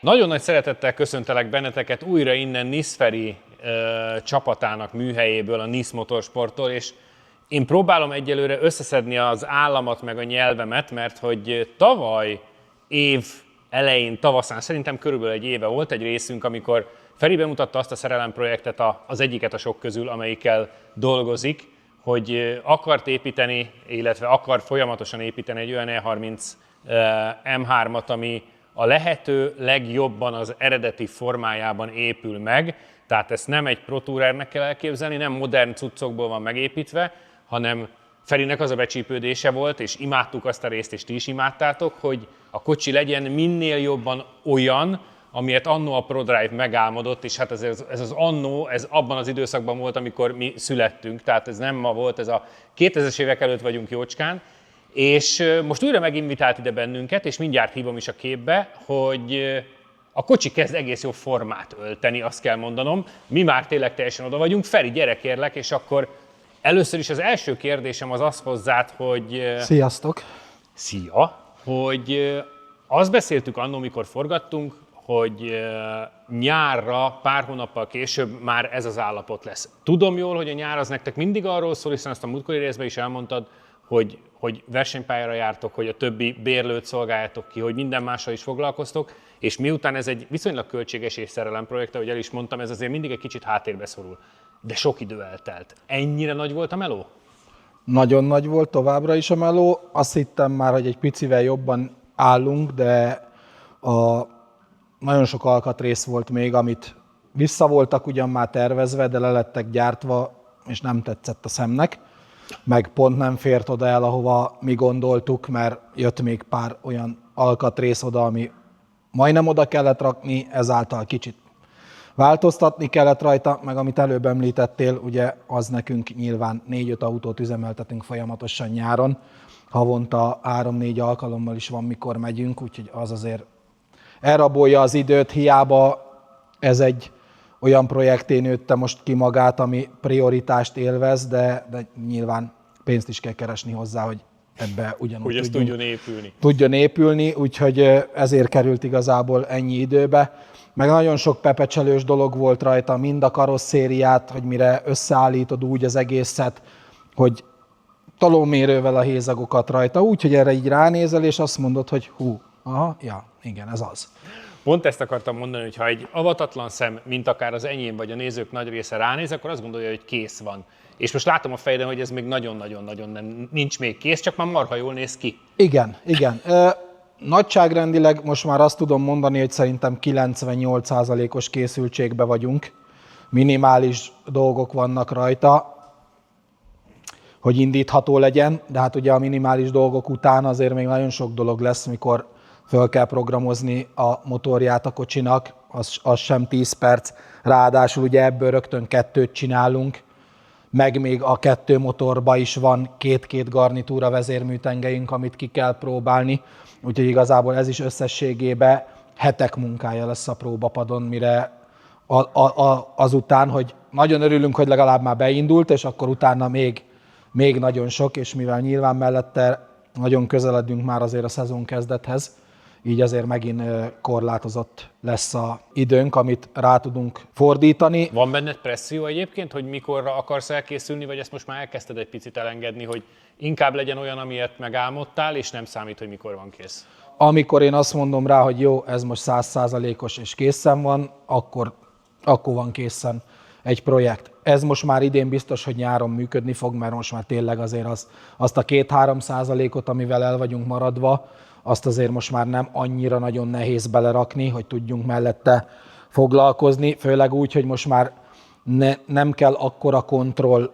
Nagyon nagy szeretettel köszöntelek benneteket újra innen Niszferi csapatának műhelyéből, a Nisz Motorsporttól, és én próbálom egyelőre összeszedni az államat meg a nyelvemet, mert hogy tavaly év elején, tavaszán, szerintem körülbelül egy éve volt egy részünk, amikor Feri bemutatta azt a szerelemprojektet, az egyiket a sok közül, amelyikkel dolgozik, hogy akart építeni, illetve akar folyamatosan építeni egy olyan E30 M3-at, ami a lehető legjobban az eredeti formájában épül meg, tehát ezt nem egy Pro Tourernek kell elképzelni, nem modern cuccokból van megépítve, hanem Ferinek az a becsípődése volt, és imádtuk azt a részt, és ti is imádtátok, hogy a kocsi legyen minél jobban olyan, amilyet annó a ProDrive megálmodott, és hát ez az annó, ez abban az időszakban volt, amikor mi születtünk, tehát ez nem ma volt, ez a 2000-es évek előtt vagyunk jócskán, és most újra meginvitált ide bennünket, és mindjárt hívom is a képbe, hogy a kocsi kezd egész jó formát ölteni, azt kell mondanom. Mi már tényleg teljesen oda vagyunk. Feri, gyere kérlek, és akkor először is az első kérdésem az hozzád, hogy... Sziasztok! Szia! Hogy azt beszéltük annól, mikor forgattunk, hogy nyárra, pár hónappal később már ez az állapot lesz. Tudom jól, hogy a nyár az nektek mindig arról szól, hiszen azt a múltkori részben is elmondtad, hogy versenypályára jártok, hogy a többi bérlőt szolgáljátok ki, hogy minden mással is foglalkoztok, és miután ez egy viszonylag költséges és szerelemprojekt, ahogy el is mondtam, ez azért mindig egy kicsit háttérbe szorul. De sok idő eltelt. Ennyire nagy volt a meló? Nagyon nagy volt továbbra is a meló. Azt hittem már, hogy egy picivel jobban állunk, de nagyon sok alkatrész volt még, amit vissza voltak ugyan már tervezve, de le lettek gyártva, és nem tetszett a szemnek. Meg pont nem fért oda el, ahova mi gondoltuk, mert jött még pár olyan alkatrész oda, ami majdnem oda kellett rakni, ezáltal kicsit változtatni kellett rajta, meg amit előbb említettél, ugye az nekünk nyilván 4-5 autót üzemeltetünk folyamatosan nyáron, havonta 3-4 alkalommal is van, mikor megyünk, úgyhogy az azért elrabolja az időt, hiába ez egy olyan projekté nőtte most ki magát, ami prioritást élvez, de nyilván pénzt is kell keresni hozzá, hogy ebbe ugyanúgy hogy ez tudjon épülni, úgyhogy ezért került igazából ennyi időbe. Meg nagyon sok pepecselős dolog volt rajta, mind a karosszériát, hogy mire összeállítod úgy az egészet, hogy tolómérővel a hézagokat rajta, úgyhogy erre így ránézel, és azt mondod, hogy igen, ez az. Pont ezt akartam mondani, hogy ha egy avatatlan szem, mint akár az enyém vagy a nézők nagy része ránéz, akkor azt gondolja, hogy kész van. És most látom a fejedben, hogy ez még nagyon-nagyon nincs még kész, csak már marha jól néz ki. Igen. Nagyságrendileg most már azt tudom mondani, hogy szerintem 98%-os készültségben vagyunk. Minimális dolgok vannak rajta, hogy indítható legyen, de hát ugye a minimális dolgok után azért még nagyon sok dolog lesz, mikor föl kell programozni a motorját a kocsinak, az sem 10 perc, ráadásul ugye ebből rögtön 2-t csinálunk, meg még a 2 motorba is van 2 garnitúra vezérműtengelyünk, amit ki kell próbálni, úgyhogy igazából ez is összességében hetek munkája lesz a próbapadon, mire azután, hogy nagyon örülünk, hogy legalább már beindult, és akkor utána még nagyon sok, és mivel nyilván mellette nagyon közeledünk már azért a szezon kezdethez, így azért megint korlátozott lesz az időnk, amit rá tudunk fordítani. Van benned presszió egyébként, hogy mikorra akarsz elkészülni, vagy ezt most már elkezdted egy picit elengedni, hogy inkább legyen olyan, amilyet megálmodtál, és nem számít, hogy mikor van kész? Amikor én azt mondom rá, hogy jó, ez most 100%-os és készen van, akkor van készen egy projekt. Ez most már idén biztos, hogy nyáron működni fog, mert most már tényleg azért azt a 2-3%-ot, amivel el vagyunk maradva, azt azért most már nem annyira nagyon nehéz belerakni, hogy tudjunk mellette foglalkozni, főleg úgy, hogy most már nem kell akkora kontroll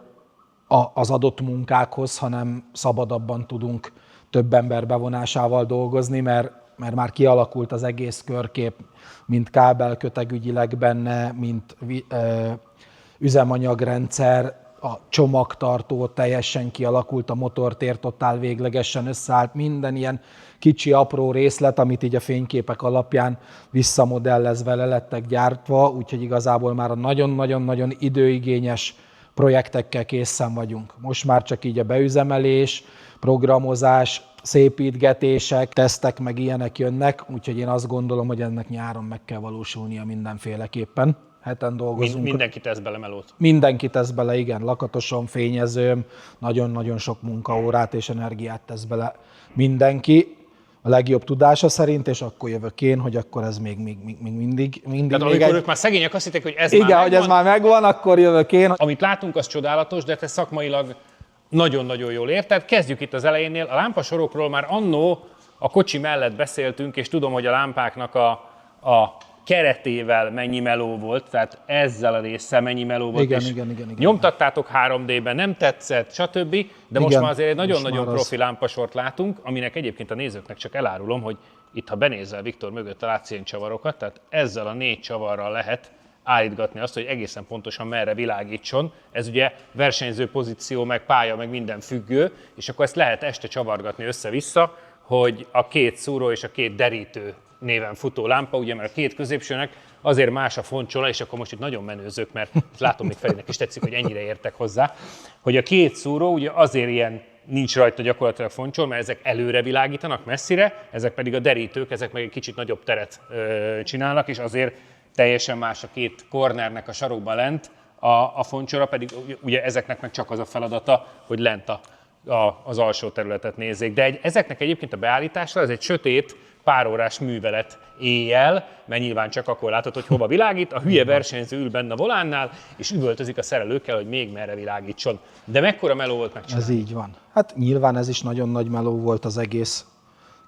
az adott munkákhoz, hanem szabadabban tudunk több ember bevonásával dolgozni, mert már kialakult az egész körkép, mint kábelkötegügyileg benne, mint üzemanyagrendszer, a csomagtartó teljesen kialakult, a motortér totál véglegesen összeállt, minden ilyen kicsi, apró részlet, amit így a fényképek alapján visszamodellezve le lettek gyártva, úgyhogy igazából már a nagyon-nagyon-nagyon időigényes projektekkel készen vagyunk. Most már csak így a beüzemelés, programozás, szépítgetések, tesztek meg ilyenek jönnek, úgyhogy én azt gondolom, hogy ennek nyáron meg kell valósulnia mindenféleképpen. Heten dolgozunk. Mindenki tesz bele melót. Mindenki tesz bele, igen, lakatosom, fényezőm, nagyon-nagyon sok munkaórát és energiát tesz bele mindenki a legjobb tudása szerint, és akkor jövök én, hogy akkor ez még mindig Tehát amikor ők már szegények azt hitték, hogy ez igen, már hogy ez már megvan, akkor jövök én. Amit látunk, az csodálatos, de te szakmailag nagyon-nagyon jól érted. Kezdjük itt az elejénél. A lámpasorokról már annó a kocsi mellett beszéltünk, és tudom, hogy a lámpáknak a keretével mennyi meló volt, tehát ezzel a résszel mennyi meló volt. Igen. Nyomtattátok 3D-ben, nem tetszett, stb. De most már azért egy nagyon-nagyon profi lámpasort látunk, aminek egyébként a nézőknek csak elárulom, hogy itt, ha benézel Viktor mögött, látsz ilyen csavarokat, tehát ezzel a 4 csavarral lehet állítgatni azt, hogy egészen pontosan merre világítson. Ez ugye versenyző pozíció, meg pálya, meg minden függő, és akkor ezt lehet este csavargatni össze-vissza, hogy a 2 szúró és a 2 derítő néven futó lámpa, ugye, mert a 2 középsőnek azért más a foncsola, és akkor most itt nagyon menőzök, mert látom, még Ferinek is tetszik, hogy ennyire értek hozzá, hogy a 2 szúró ugye azért ilyen nincs rajta gyakorlatilag foncsol, mert ezek előre világítanak, messzire, ezek pedig a derítők, ezek meg egy kicsit nagyobb teret csinálnak, és azért teljesen más a 2 kornernek a sarokban lent, a foncsora pedig ugye ezeknek meg csak az a feladata, hogy lent az alsó területet nézzék. De ezeknek egyébként a beállítása, ez egy sötét, pár órás művelet éjjel, mert nyilván csak akkor látod, hogy hova világít, a hülye versenyző ül benne a volánnál, és üvöltözik a szerelőkkel, hogy még merre világítson. De mekkora meló volt megcsinálni? Ez így van. Hát nyilván ez is nagyon nagy meló volt az egész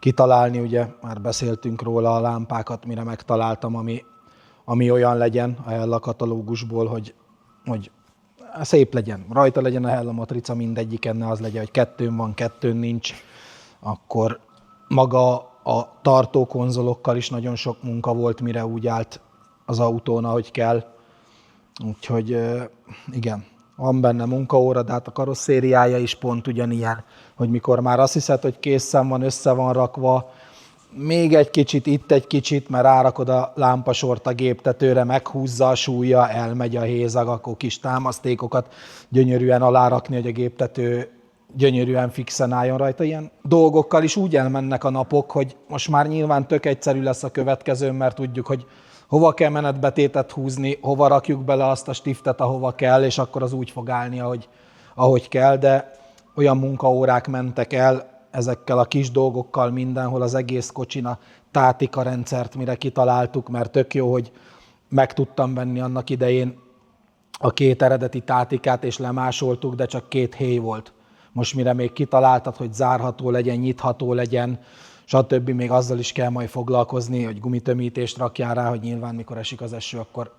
kitalálni, ugye már beszéltünk róla a lámpákat, mire megtaláltam, ami olyan legyen a Hella katalógusból, hogy szép legyen. Rajta legyen a Hella matrica, mindegyiken ne az legyen, hogy 2 van, 2 nincs. Akkor maga a tartókonzolokkal is nagyon sok munka volt, mire úgy állt az autón, ahogy kell. Úgyhogy igen, van benne munkaóra, de hát a karosszériája is pont ugyanilyen, hogy mikor már azt hiszed, hogy készen van, össze van rakva, még egy kicsit, itt egy kicsit, mert rárakod a lámpasort a géptetőre, meghúzza a súlya, elmegy a hézag, akkor kis támasztékokat gyönyörűen alárakni, hogy a géptető gyönyörűen fixen álljon rajta. Ilyen dolgokkal is úgy elmennek a napok, hogy most már nyilván tök egyszerű lesz a következő, mert tudjuk, hogy hova kell menetbetétet húzni, hova rakjuk bele azt a stiftet, ahova kell, és akkor az úgy fog állni, ahogy kell, de olyan munkaórák mentek el ezekkel a kis dolgokkal mindenhol, az egész kocsin a tátika rendszert, mire kitaláltuk, mert tök jó, hogy meg tudtam venni annak idején a 2 eredeti tátikát, és lemásoltuk, de csak 2 héj volt. Most mire még kitaláltad, hogy zárható legyen, nyitható legyen, stb. Még azzal is kell majd foglalkozni, hogy gumitömítést rakjál rá, hogy nyilván mikor esik az eső, akkor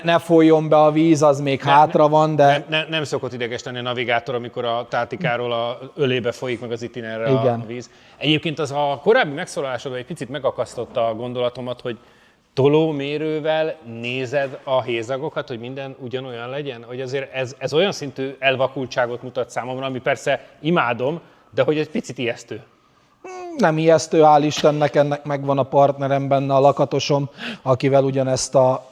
ne folyjon be a víz, az még hátra van, de... Nem szokott ideges lenni a navigátor, amikor a tátikáról a ölébe folyik, meg az itinerre a víz. Egyébként az a korábbi megszólalásodban egy picit megakasztotta a gondolatomat, hogy tolómérővel nézed a hézagokat, hogy minden ugyanolyan legyen? Hogy azért ez olyan szintű elvakultságot mutat számomra, ami persze imádom, de hogy egy picit ijesztő. Nem ijesztő, hál' Istennek, ennek megvan a partnerem benne, a lakatosom, akivel ugyanezt a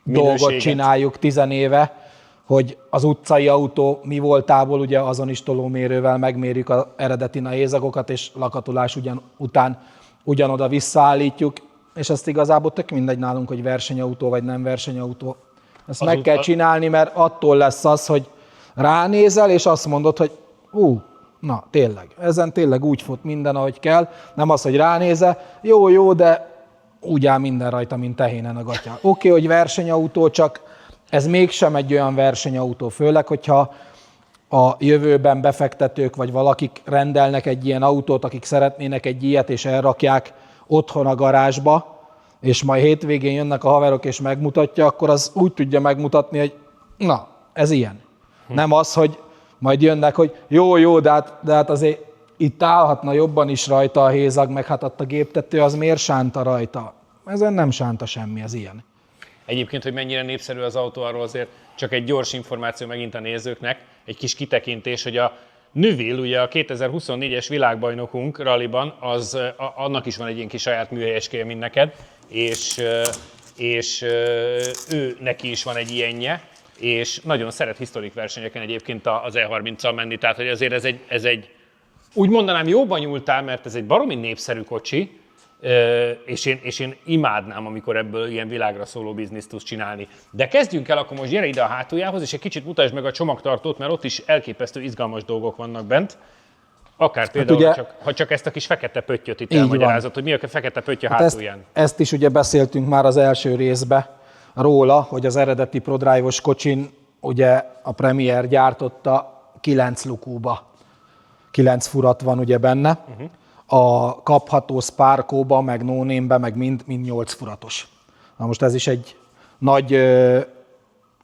dolgot csináljuk 10 éve, hogy az utcai autó mi voltából, ugye azon is tolómérővel megmérjük az eredeti hézagokat, és lakatolás után ugyanoda visszaállítjuk, és ezt igazából tök mindegy nálunk, hogy versenyautó vagy nem versenyautó. Ezt meg kell csinálni, mert attól lesz az, hogy ránézel, és azt mondod, hogy na tényleg, ezen tényleg úgy fut minden, ahogy kell. Nem az, hogy ránézel, jó, de úgy áll minden rajta, mint tehénen a gatya. Oké, hogy versenyautó, csak ez mégsem egy olyan versenyautó, főleg, hogyha a jövőben befektetők vagy valakik rendelnek egy ilyen autót, akik szeretnének egy ilyet, és elrakják otthon a garázsba, és majd hétvégén jönnek a haverok és megmutatja, akkor az úgy tudja megmutatni, hogy na, ez ilyen. Nem az, hogy majd jönnek, hogy jó, de hát azért itt állhatna jobban is rajta a hézag, meg hát ott a géptető, az miért sánta rajta? Ezen nem sánta semmi, ez ilyen. Egyébként, hogy mennyire népszerű az autó, arról azért csak egy gyors információ megint a nézőknek, egy kis kitekintés, hogy a Neuville, ugye a 2024-es világbajnokunk ralliban, annak is van egy ilyen kis saját műhelyeskéje, mint neked, és ő neki is van egy ilyenje, és nagyon szeret historik versenyeken egyébként az E30-al menni, tehát hogy azért ez egy úgy mondanám, jóban nyúltál, mert ez egy baromi népszerű kocsi, és én imádnám, amikor ebből ilyen világra szóló bizniszt tudsz csinálni. De kezdjünk el, akkor most gyere ide a hátuljához, és egy kicsit mutasd meg a csomagtartót, mert ott is elképesztő izgalmas dolgok vannak bent. Akár például, ugye, ha csak ezt a kis fekete pöttyöt itt elmagyarázod, hogy mi a fekete pötty a hátulján. Ezt is ugye beszéltünk már az első részben róla, hogy az eredeti ProDrive-os kocsin ugye a Premier gyártotta 9 lukúba. 9 furat van ugye benne. A kapható Sparco-ba, meg No Name-be, meg mind 8 furatos. Na most ez is egy nagy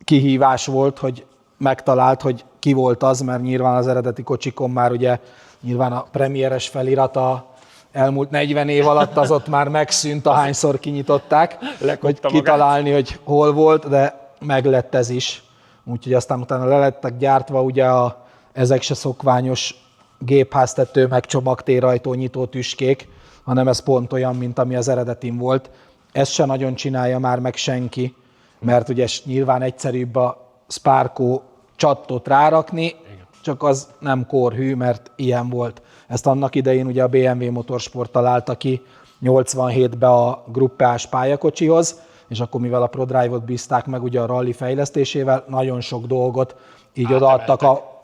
kihívás volt, hogy megtalált, hogy ki volt az, mert nyilván az eredeti kocsikon már ugye nyilván a premieres felirata elmúlt 40 év alatt az ott már megszűnt, ahányszor kinyitották, hogy kitalálni, hogy hol volt, de meglett ez is. Úgyhogy aztán utána le lettek gyártva ugye ezek se szokványos gépháztető, meg csomagtérajtó nyitó tüskék, hanem ez pont olyan, mint ami az eredetin volt. Ezt se nagyon csinálja már meg senki, mert ugye nyilván egyszerűbb a Sparco csattot rárakni, csak az nem korhű, mert ilyen volt. Ezt annak idején ugye a BMW Motorsport találta ki 87-ben a gruppás pályakocsihoz, és akkor mivel a ProDrive-ot bízták meg ugye a rally fejlesztésével, nagyon sok dolgot így odaadtak a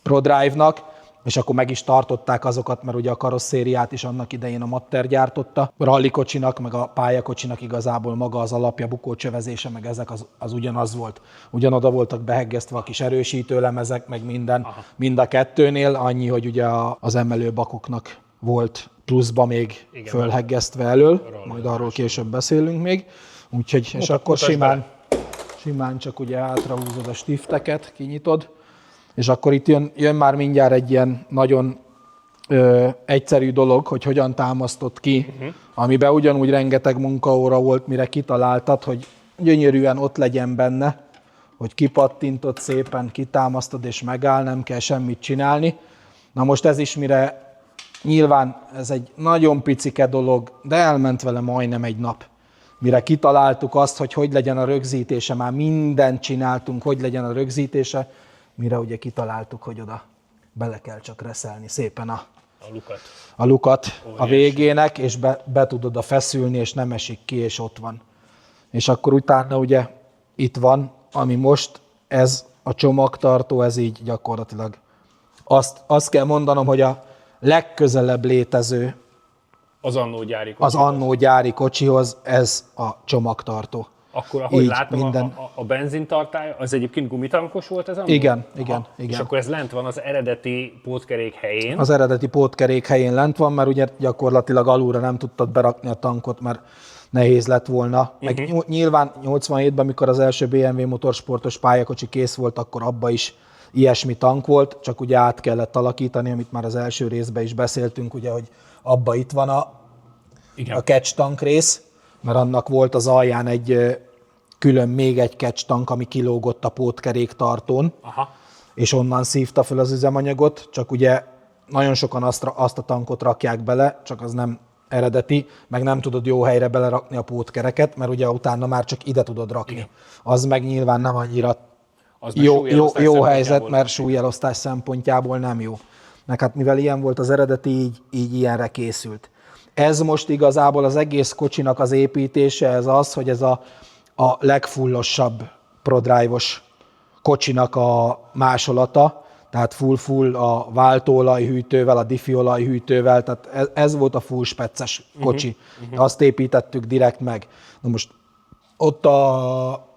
ProDrive-nak, és akkor meg is tartották azokat, mert ugye a karosszériát is annak idején a Matter gyártotta. A rallikocsinak, meg a pályakocsinak igazából maga az alapja, bukócsövezése, meg ezek az ugyanaz volt. Ugyanoda voltak beheggesztve a kis erősítőlemezek, meg minden, mind a kettőnél, annyi, hogy ugye az emelőbakoknak volt pluszba még fölheggesztve elől, majd arról később beszélünk még. Úgyhogy, és akkor simán csak ugye hátrahúzod a stifteket, kinyitod, és akkor itt jön már mindjárt egy ilyen nagyon egyszerű dolog, hogy hogyan támasztott ki, amiben ugyanúgy rengeteg munkaóra volt, mire kitaláltad, hogy gyönyörűen ott legyen benne, hogy kipattintod szépen, kitámasztod és megáll, nem kell semmit csinálni. Na most ez is mire nyilván ez egy nagyon picike dolog, de elment vele majdnem egy nap. Mire kitaláltuk azt, hogy legyen a rögzítése, már mindent csináltunk, hogy legyen a rögzítése, mire ugye kitaláltuk, hogy oda bele kell csak reszelni szépen a lukat a végének, és be tud oda feszülni, és nem esik ki, és ott van. És akkor utána ugye itt van, ami most, ez a csomagtartó, ez így gyakorlatilag. Azt kell mondanom, hogy a legközelebb létező az annó gyári kocsihoz ez a csomagtartó. Akkor, ahogy látom, a benzintartály, az egyébként gumitankos volt ez? Igen. És akkor ez lent van az eredeti pótkerék helyén? Az eredeti pótkerék helyén lent van, mert ugye gyakorlatilag alulra nem tudtad berakni a tankot, mert nehéz lett volna. Meg nyilván 87-ben, amikor az első BMW motorsportos pályakocsi kész volt, akkor abba is ilyesmi tank volt, csak ugye át kellett alakítani, amit már az első részben is beszéltünk, ugye, hogy abba itt van a catch tank rész, mert annak volt az alján még egy catch tank, ami kilógott a pótkerék tartón, és onnan szívta fel az üzemanyagot, csak ugye nagyon sokan azt a tankot rakják bele, csak az nem eredeti, meg nem tudod jó helyre belerakni a pótkereket, mert ugye utána már csak ide tudod rakni. Igen. Az meg nyilván nem annyira jó helyzet, mert súlyelosztás szempontjából nem jó. Meg hát mivel ilyen volt az eredeti, így ilyenre készült. Ez most igazából az egész kocsinak az építése, ez az, hogy ez a legfullosabb ProDrive-os kocsinak a másolata, tehát full a váltóolajhűtővel, a diffiolajhűtővel, tehát ez volt a full specces kocsi. Azt építettük direkt meg. Na most ott a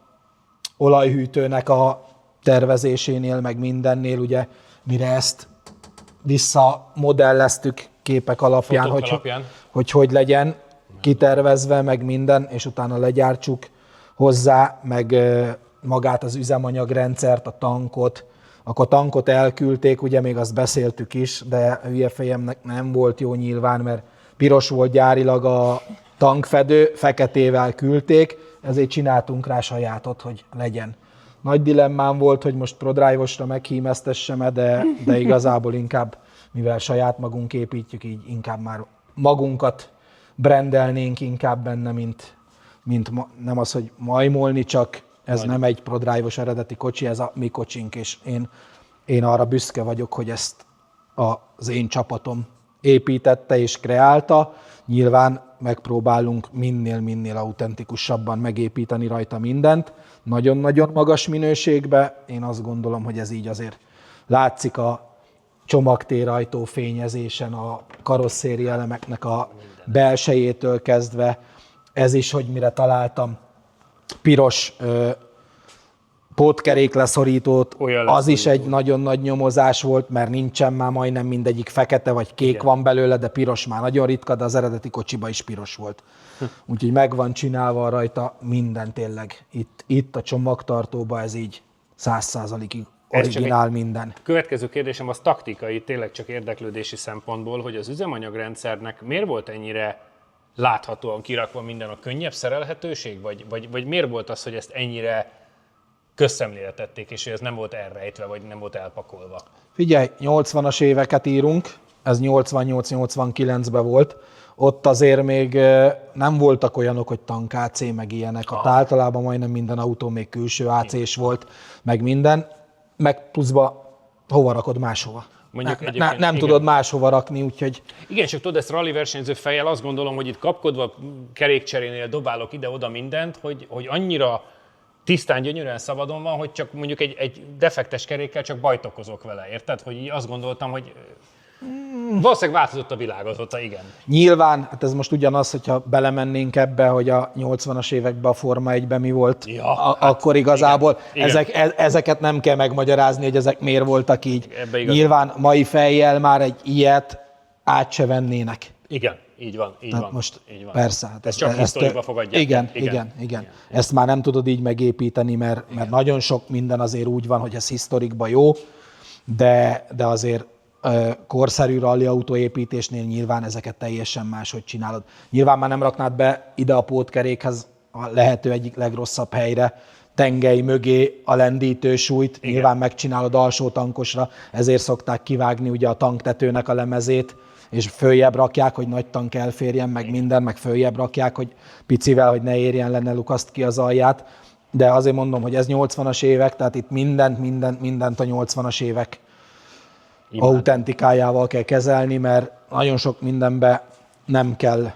olajhűtőnek a tervezésénél, meg mindennél, ugye, mire ezt visszamodelleztük képek alapján, hogy legyen kitervezve, meg minden, és utána legyártsuk hozzá, meg magát az üzemanyagrendszert, a tankot. Akkor tankot elküldték, ugye még azt beszéltük is, de hülye fejemnek nem volt jó nyilván, mert piros volt gyárilag a tankfedő, feketével küldték, ezért csináltunk rá sajátot, hogy legyen. Nagy dilemmám volt, hogy most ProDrive-osra meghímeztessem-e, de igazából inkább, mivel saját magunk építjük, így inkább már magunkat brandelnénk inkább benne, mint nem az, hogy majmolni, csak ez nem egy ProDrive-os eredeti kocsi, ez a mi kocsink, és én arra büszke vagyok, hogy ezt az én csapatom építette és kreálta. Nyilván megpróbálunk minél autentikusabban megépíteni rajta mindent. Nagyon-nagyon magas minőségbe. Én azt gondolom, hogy ez így azért látszik a csomagtérajtó fényezésen, a karosszéri elemeknek a belsejétől kezdve. Ez is, hogy mire találtam piros pótkerékleszorítót, az is egy nagyon nagy nyomozás volt, mert nincsen már majdnem mindegyik fekete vagy kék van belőle, de piros már nagyon ritka, de az eredeti kocsiba is piros volt. Úgyhogy meg van csinálva rajta minden tényleg. Itt a csomagtartóban ez így 100%-ig originál minden. Következő kérdésem az taktikai, tényleg csak érdeklődési szempontból, hogy az üzemanyagrendszernek miért volt ennyire láthatóan kirakva minden, a könnyebb szerelhetőség, vagy miért volt az, hogy ezt ennyire közszemlére tették, és hogy ez nem volt elrejtve, vagy nem volt elpakolva? Figyelj, 80-as éveket írunk, ez 88-89-ben volt, ott azért még nem voltak olyanok, hogy tank AC, meg ilyenek, ott általában majdnem minden autó még külső AC-s volt, meg minden, meg pluszba hova rakod máshova. Nem tudod máshova rakni, úgyhogy... Igen, csak tudod, ezt rally versenyző fejjel azt gondolom, hogy itt kapkodva kerékcserénél dobálok ide-oda mindent, hogy annyira tisztán, gyönyörűen szabadon van, hogy csak mondjuk egy defektes kerékkel csak bajt okozok vele, érted? Hogy így azt gondoltam, hogy valószínűleg változott a világ azóta, igen. Nyilván, hát ez most ugyanaz, hogyha belemennénk ebbe, hogy a 80-as években a Forma 1-ben mi volt, akkor igazából igen. Ezeket nem kell megmagyarázni, hogy ezek miért voltak így. Nyilván mai fejjel már egy ilyet át se vennének. Igen, így van. Most így van. Persze. Hát ezt csak historikba fogadják. Igen. Ezt már nem tudod így megépíteni, mert nagyon sok minden azért úgy van, hogy ez historikban jó, de azért korszerű rally autóépítésnél nyilván ezeket teljesen máshogy csinálod. Nyilván már nem raknád be ide a pótkerékhez a lehető egyik legrosszabb helyre, tengely mögé a lendítősúlyt, nyilván megcsinálod alsó tankosra, ezért szokták kivágni ugye a tanktetőnek a lemezét, és följebb rakják, hogy nagy tank elférjen, meg minden, meg följebb rakják, hogy picivel, hogy ne érjen le, ne lukaszt ki az alját. De azért mondom, hogy ez 80-as évek, tehát itt mindent a 80-as évek autentikájával kell kezelni, mert nagyon sok mindenben nem kell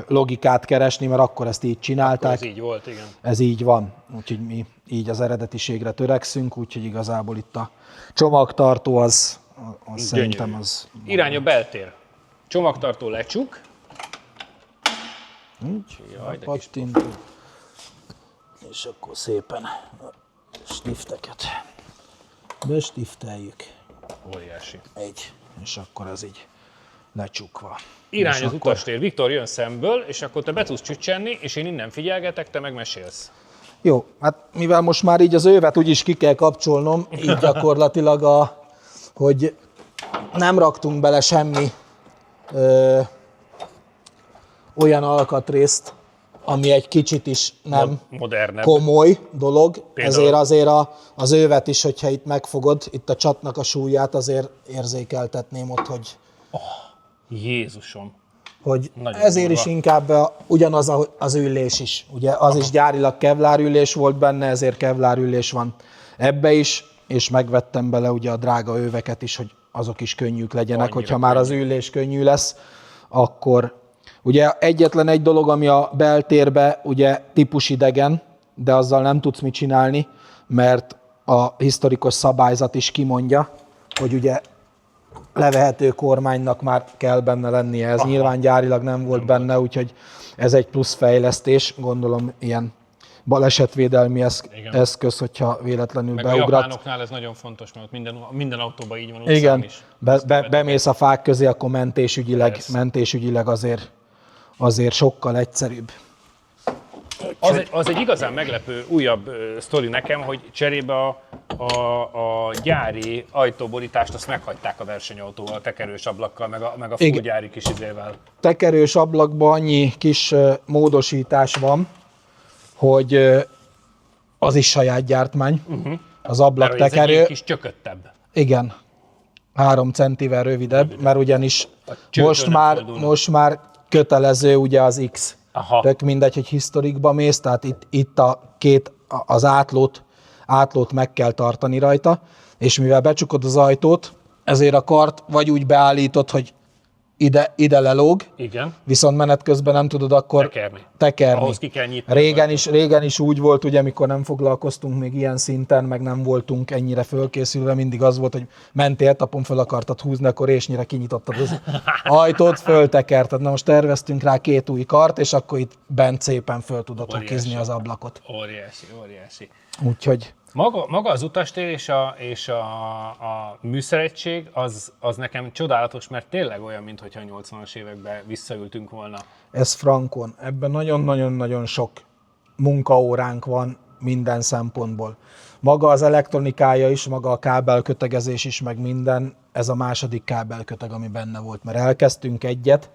logikát keresni, mert akkor ezt így csinálták. Akkor ez így volt, igen. Ez így van, úgyhogy mi így az eredetiségre törekszünk, úgyhogy igazából itt a csomagtartó az szerintem az... Irány a beltér. Csomagtartó lecsuk. Jaj, pattintó. És akkor szépen a stifteket bestifteljük. Óriási. És akkor ez így lecsukva. Irány az utastér. Viktor jön szemből, és akkor te be tudsz csücsenni, és én innen figyelgetek, te meg mesélsz. Jó, hát mivel most már így az övet úgyis ki kell kapcsolnom, így gyakorlatilag hogy nem raktunk bele semmi olyan alkatrészt, ami egy kicsit is nem modernebb komoly dolog, Például... ezért az övet is, hogyha itt megfogod, itt a csatnak a súlyát, azért érzékeltetném ott, hogy... Jézusom! Hogy ezért durva. Is inkább ugyanaz az ülés is. Ugye az is gyárilag kevlár ülés volt benne, ezért kevlár ülés van ebbe is, és megvettem bele ugye a drága öveket is, hogy azok is könnyűk legyenek, annyira hogyha már az ülés könnyű lesz, akkor ugye egyetlen egy dolog, ami a beltérbe ugye típusidegen, de azzal nem tudsz mit csinálni, mert a historikus szabályzat is kimondja, hogy ugye levehető kormánynak már kell benne lennie. Ez nyilván gyárilag nem volt benne, úgyhogy ez egy plusz fejlesztés, gondolom ilyen balesetvédelmi eszköz, hogyha véletlenül meg beugrat. A japánoknál ez nagyon fontos, mert minden autóban így van, utcán igen, is. Bemész a fák közé, akkor mentésügyileg azért sokkal egyszerűbb. Az egy igazán meglepő újabb sztori nekem, hogy cserébe a gyári ajtóborítást azt meghagyták a versenyautóval, a tekerős ablakkal, meg a full gyári kis izével. Tekerős ablakban annyi kis módosítás van, hogy az is saját gyártmány. Az ablak tekerő. Ez egy kis csököttebb. Igen. 3 centivel rövidebb, mert ugyanis most már kötelező ugye az X. Tök mindegy, hogy historikba mész, tehát itt az átlót meg kell tartani rajta, és mivel becsukod az ajtót, ezért a kart vagy úgy beállítod, hogy ide lelóg, Igen. viszont menet közben nem tudod akkor tekerni. Ahhoz ki kell nyitni. Régen is úgy volt, ugye, amikor nem foglalkoztunk még ilyen szinten, meg nem voltunk ennyire fölkészülve, mindig az volt, hogy mentél, tapon föl akartad húzni, akkor résnyire kinyitottad az ajtót, föltekerted. Na most terveztünk rá 2 új kart, és akkor itt bent szépen föl tudod hokizni az ablakot. Óriási. Úgyhogy... Maga az utastér és a műszeregység az nekem csodálatos, mert tényleg olyan, mintha a 80-as években visszaültünk volna. Ez frankon. Ebben nagyon-nagyon-nagyon sok munkaóránk van minden szempontból. Maga az elektronikája is, maga a kábelkötegezés is, meg minden, ez a második kábelköteg, ami benne volt. Mert elkezdtünk egyet,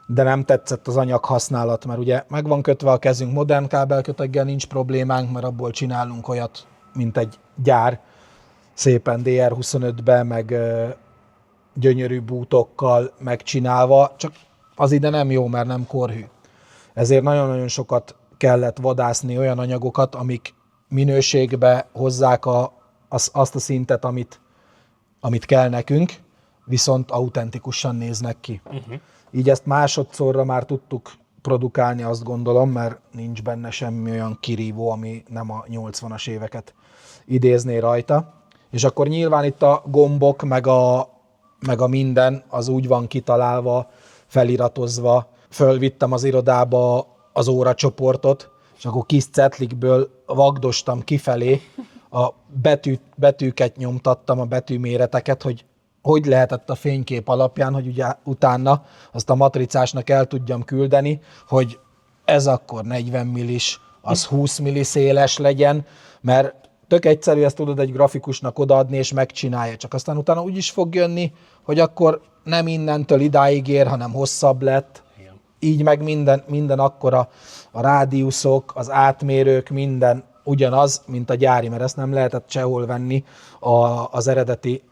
de nem tetszett az anyaghasználat, mert ugye meg van kötve a kezünk, modern kábelköteggel nincs problémánk, mert abból csinálunk olyat, mint egy gyár, szépen DR25-ben, meg gyönyörű bútokkal megcsinálva, csak az ide nem jó, mert nem korhű. Ezért nagyon-nagyon sokat kellett vadászni olyan anyagokat, amik minőségbe hozzák azt a szintet, amit kell nekünk, viszont autentikusan néznek ki. Így ezt másodszorra már tudtuk produkálni, azt gondolom, mert nincs benne semmi olyan kirívó, ami nem a 80-as éveket idézné rajta. És akkor nyilván itt a gombok, meg a minden, az úgy van kitalálva, feliratozva. Fölvittem az irodába az óracsoportot, és akkor kis cetlikből vagdostam kifelé, a betűket nyomtattam, a betűméreteket, hogy lehetett a fénykép alapján, hogy ugye utána azt a matricásnak el tudjam küldeni, hogy ez akkor 40 millis, az 20 milli széles legyen, mert tök egyszerű ezt tudod egy grafikusnak odaadni, és megcsinálja, csak aztán utána úgy is fog jönni, hogy akkor nem innentől idáig ér, hanem hosszabb lett. Igen. Így meg minden akkora, a rádiuszok, az átmérők, minden ugyanaz, mint a gyári, mert ezt nem lehetett sehol venni az eredeti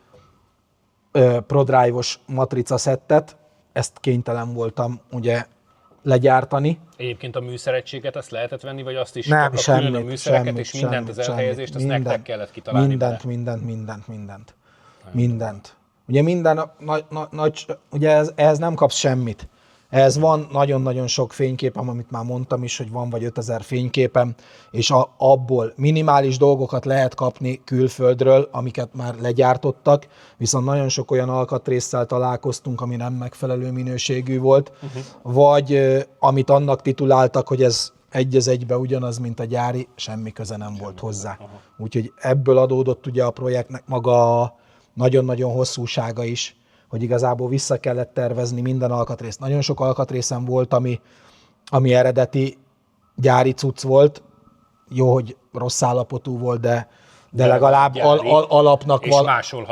ProDrive-os matrica szettet, ezt kénytelen voltam ugye legyártani. Egyébként a műszeregységet ezt lehetett venni, vagy azt is? Nem, külön a műszereket és mindent, az elhelyezést, azt nektek kellett kitalálni? Mindent. Ugye minden ugye ehhez nem kapsz semmit. Ehhez van nagyon-nagyon sok fényképem, amit már mondtam is, hogy van vagy 5000 fényképem, és abból minimális dolgokat lehet kapni külföldről, amiket már legyártottak, viszont nagyon sok olyan alkatrésszel találkoztunk, ami nem megfelelő minőségű volt, vagy amit annak tituláltak, hogy ez egy az egybe ugyanaz, mint a gyári, semmi köze nem volt hozzá. Úgyhogy ebből adódott ugye a projektnek maga a nagyon-nagyon hosszúsága is, hogy igazából vissza kellett tervezni minden alkatrészt. Nagyon sok alkatrészem volt, ami eredeti gyári cucc volt. Jó, hogy rossz állapotú volt, de legalább alapnak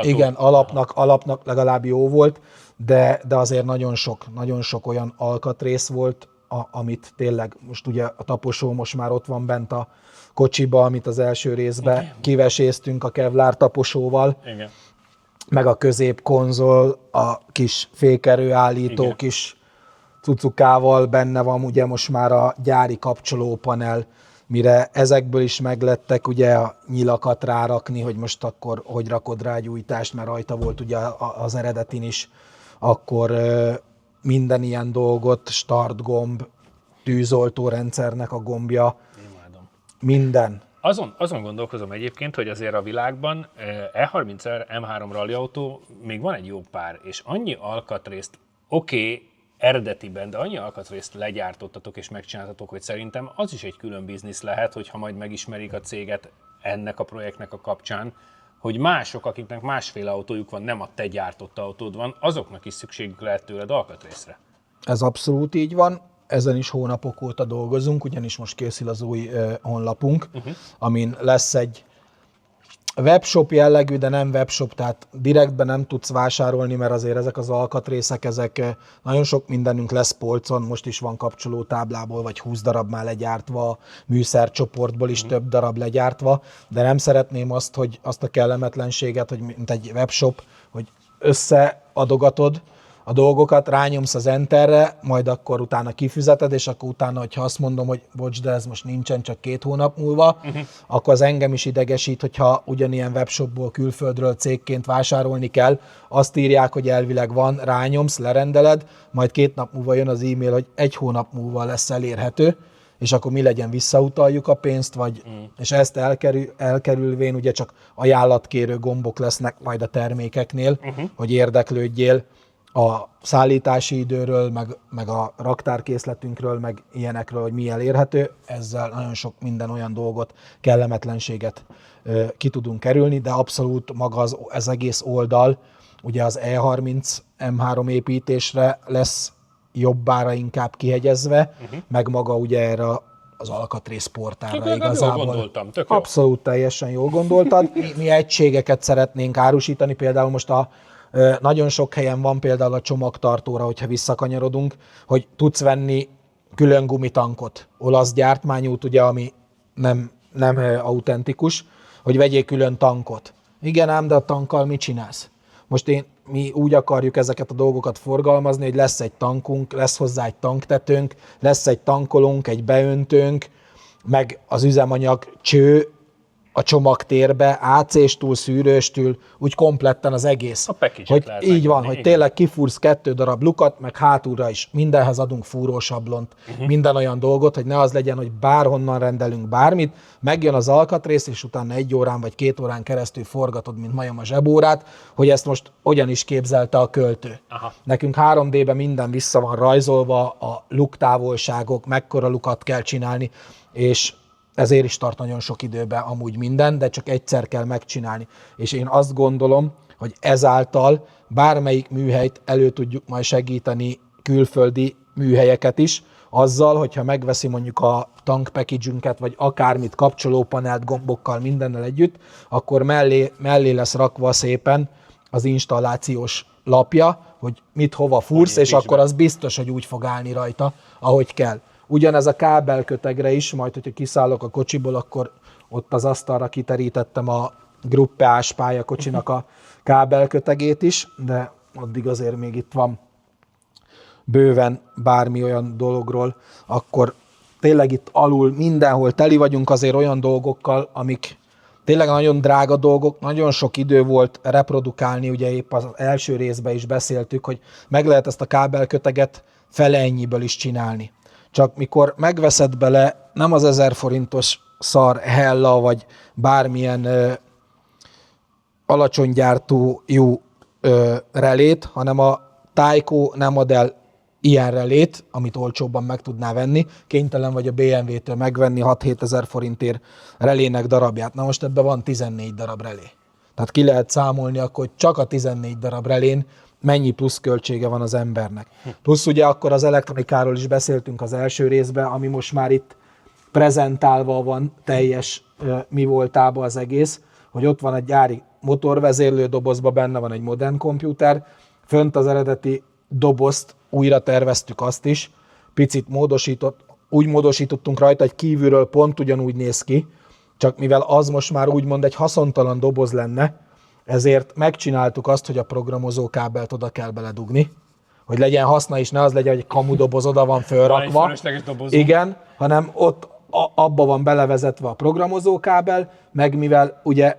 igen, alapnak legalább jó volt, de azért nagyon sok olyan alkatrész volt, amit tényleg, most ugye a taposó most már ott van bent a kocsiba, amit az első részben kiveséztünk a Kevlar taposóval. Igen. Meg a középkonzol, a kis fékerőállító, igen, kis cucukával benne van ugye most már a gyári kapcsolópanel, mire ezekből is meglettek ugye a nyilakat rárakni, hogy most akkor hogy rakod rá gyújtást, mert rajta volt ugye az eredetin is, akkor minden ilyen dolgot, startgomb, tűzoltó rendszernek a gombja, imádom. Minden. Azon gondolkozom egyébként, hogy azért a világban E30R M3 rallyautó még van egy jó pár, és annyi alkatrészt, eredetiben, de annyi alkatrészt legyártottatok és megcsináltatok, hogy szerintem az is egy külön biznisz lehet, hogyha majd megismerik a céget ennek a projektnek a kapcsán, hogy mások, akiknek másféle autójuk van, nem a te gyártott autód van, azoknak is szükségük lehet tőled alkatrészre. Ez abszolút így van. Ezen is hónapok óta dolgozunk, ugyanis most készül az új honlapunk, amin lesz egy webshop jellegű, de nem webshop, tehát direktben nem tudsz vásárolni, mert azért ezek az alkatrészek, ezek nagyon sok mindenünk lesz polcon, most is van kapcsolótáblából, vagy 20 darab már legyártva, műszercsoportból is több darab legyártva, de nem szeretném azt a kellemetlenséget, hogy mint egy webshop, hogy összeadogatod a dolgokat, rányomsz az Enterre, majd akkor utána kifizeted, és akkor utána, hogyha azt mondom, hogy bocs, de ez most nincsen, csak 2 hónap múlva, akkor az engem is idegesít, hogyha ugyanilyen webshopból külföldről cégként vásárolni kell, azt írják, hogy elvileg van, rányomsz, lerendeled, majd 2 nap múlva jön az e-mail, hogy 1 hónap múlva lesz elérhető, és akkor mi legyen, visszautaljuk a pénzt, vagy, és ezt elkerülvén ugye csak ajánlatkérő gombok lesznek majd a termékeknél, hogy érdeklődjél a szállítási időről, meg a raktárkészletünkről, meg ilyenekről, hogy mi elérhető. Ezzel nagyon sok minden olyan dolgot, kellemetlenséget ki tudunk kerülni, de abszolút maga az egész oldal, ugye az E30 M3 építésre lesz jobbára inkább kihegyezve, meg maga ugye erre az alkatrészportálra igazából. Jól gondoltam, tök jó. Abszolút teljesen jól gondoltad. Mi egységeket szeretnénk árusítani, például most nagyon sok helyen van például a csomagtartóra, hogyha visszakanyarodunk, hogy tudsz venni külön gumitankot, olasz gyártmányút, ugye, ami nem autentikus, hogy vegyél külön tankot. Igen ám, de a tankkal mit csinálsz? Most mi úgy akarjuk ezeket a dolgokat forgalmazni, hogy lesz egy tankunk, lesz hozzá egy tanktetőnk, lesz egy tankolónk, egy beöntőnk, meg az üzemanyag cső a csomagtérbe, AC-stől, szűrőstől, úgy kompletten az egész. A package-et hogy lehet így van, megvenni, hogy tényleg kifúrsz 2 darab lukat, meg hátulra is. Mindenhez adunk fúrósablont, minden olyan dolgot, hogy ne az legyen, hogy bárhonnan rendelünk bármit, megjön az alkatrész, és utána 1 órán vagy 2 órán keresztül forgatod, mint majom a zsebórát, hogy ezt most hogyan is képzelte a költő. Aha. Nekünk 3D-ben minden vissza van rajzolva, a luktávolságok, mekkora lukat kell csinálni, és ezért is tart nagyon sok időben amúgy minden, de csak egyszer kell megcsinálni. És én azt gondolom, hogy ezáltal bármelyik műhelyt elő tudjuk majd segíteni, külföldi műhelyeket is, azzal, hogyha megveszi mondjuk a tank package-ünket, vagy akármit, kapcsolópanelt, gombokkal, mindennel együtt, akkor mellé lesz rakva szépen az installációs lapja, hogy mit hova fúrsz, és akkor az biztos, hogy úgy fog állni rajta, ahogy kell. Ugyanez a kábelkötegre is, majd hogyha kiszállok a kocsiból, akkor ott az asztalra kiterítettem a gruppeás pályakocsinak a kábelkötegét is, de addig azért még itt van bőven bármi olyan dologról, akkor tényleg itt alul mindenhol teli vagyunk azért olyan dolgokkal, amik tényleg nagyon drága dolgok, nagyon sok idő volt reprodukálni, ugye épp az első részben is beszéltük, hogy meg lehet ezt a kábelköteget fele ennyiből is csinálni. Csak mikor megveszed bele nem az 1000 forintos szar Hella, vagy bármilyen alacsony gyártójú relét, hanem a Tyco nem ad el ilyen relét, amit olcsóbban meg tudná venni, kénytelen vagy a BMW-től megvenni 6-7 ezer forintért relének darabját. Na most ebben van 14 darab relé. Tehát ki lehet számolni akkor, hogy csak a 14 darab relén mennyi pluszköltsége van az embernek. Plusz ugye akkor az elektronikáról is beszéltünk az első részben, ami most már itt prezentálva van teljes mi voltába az egész, hogy ott van egy gyári motorvezérlő dobozba, benne van egy modern komputer, fönt az eredeti dobozt újra terveztük azt is, picit úgy módosítottunk rajta, hogy kívülről pont ugyanúgy néz ki, csak mivel az most már úgymond egy haszontalan doboz lenne, ezért megcsináltuk azt, hogy a programozókábelt oda kell beledugni, hogy legyen haszna is, ne az legyen, hogy egy kamudoboz oda van fölrakva. Igen, hanem ott abba van belevezetve a programozókábel, meg mivel ugye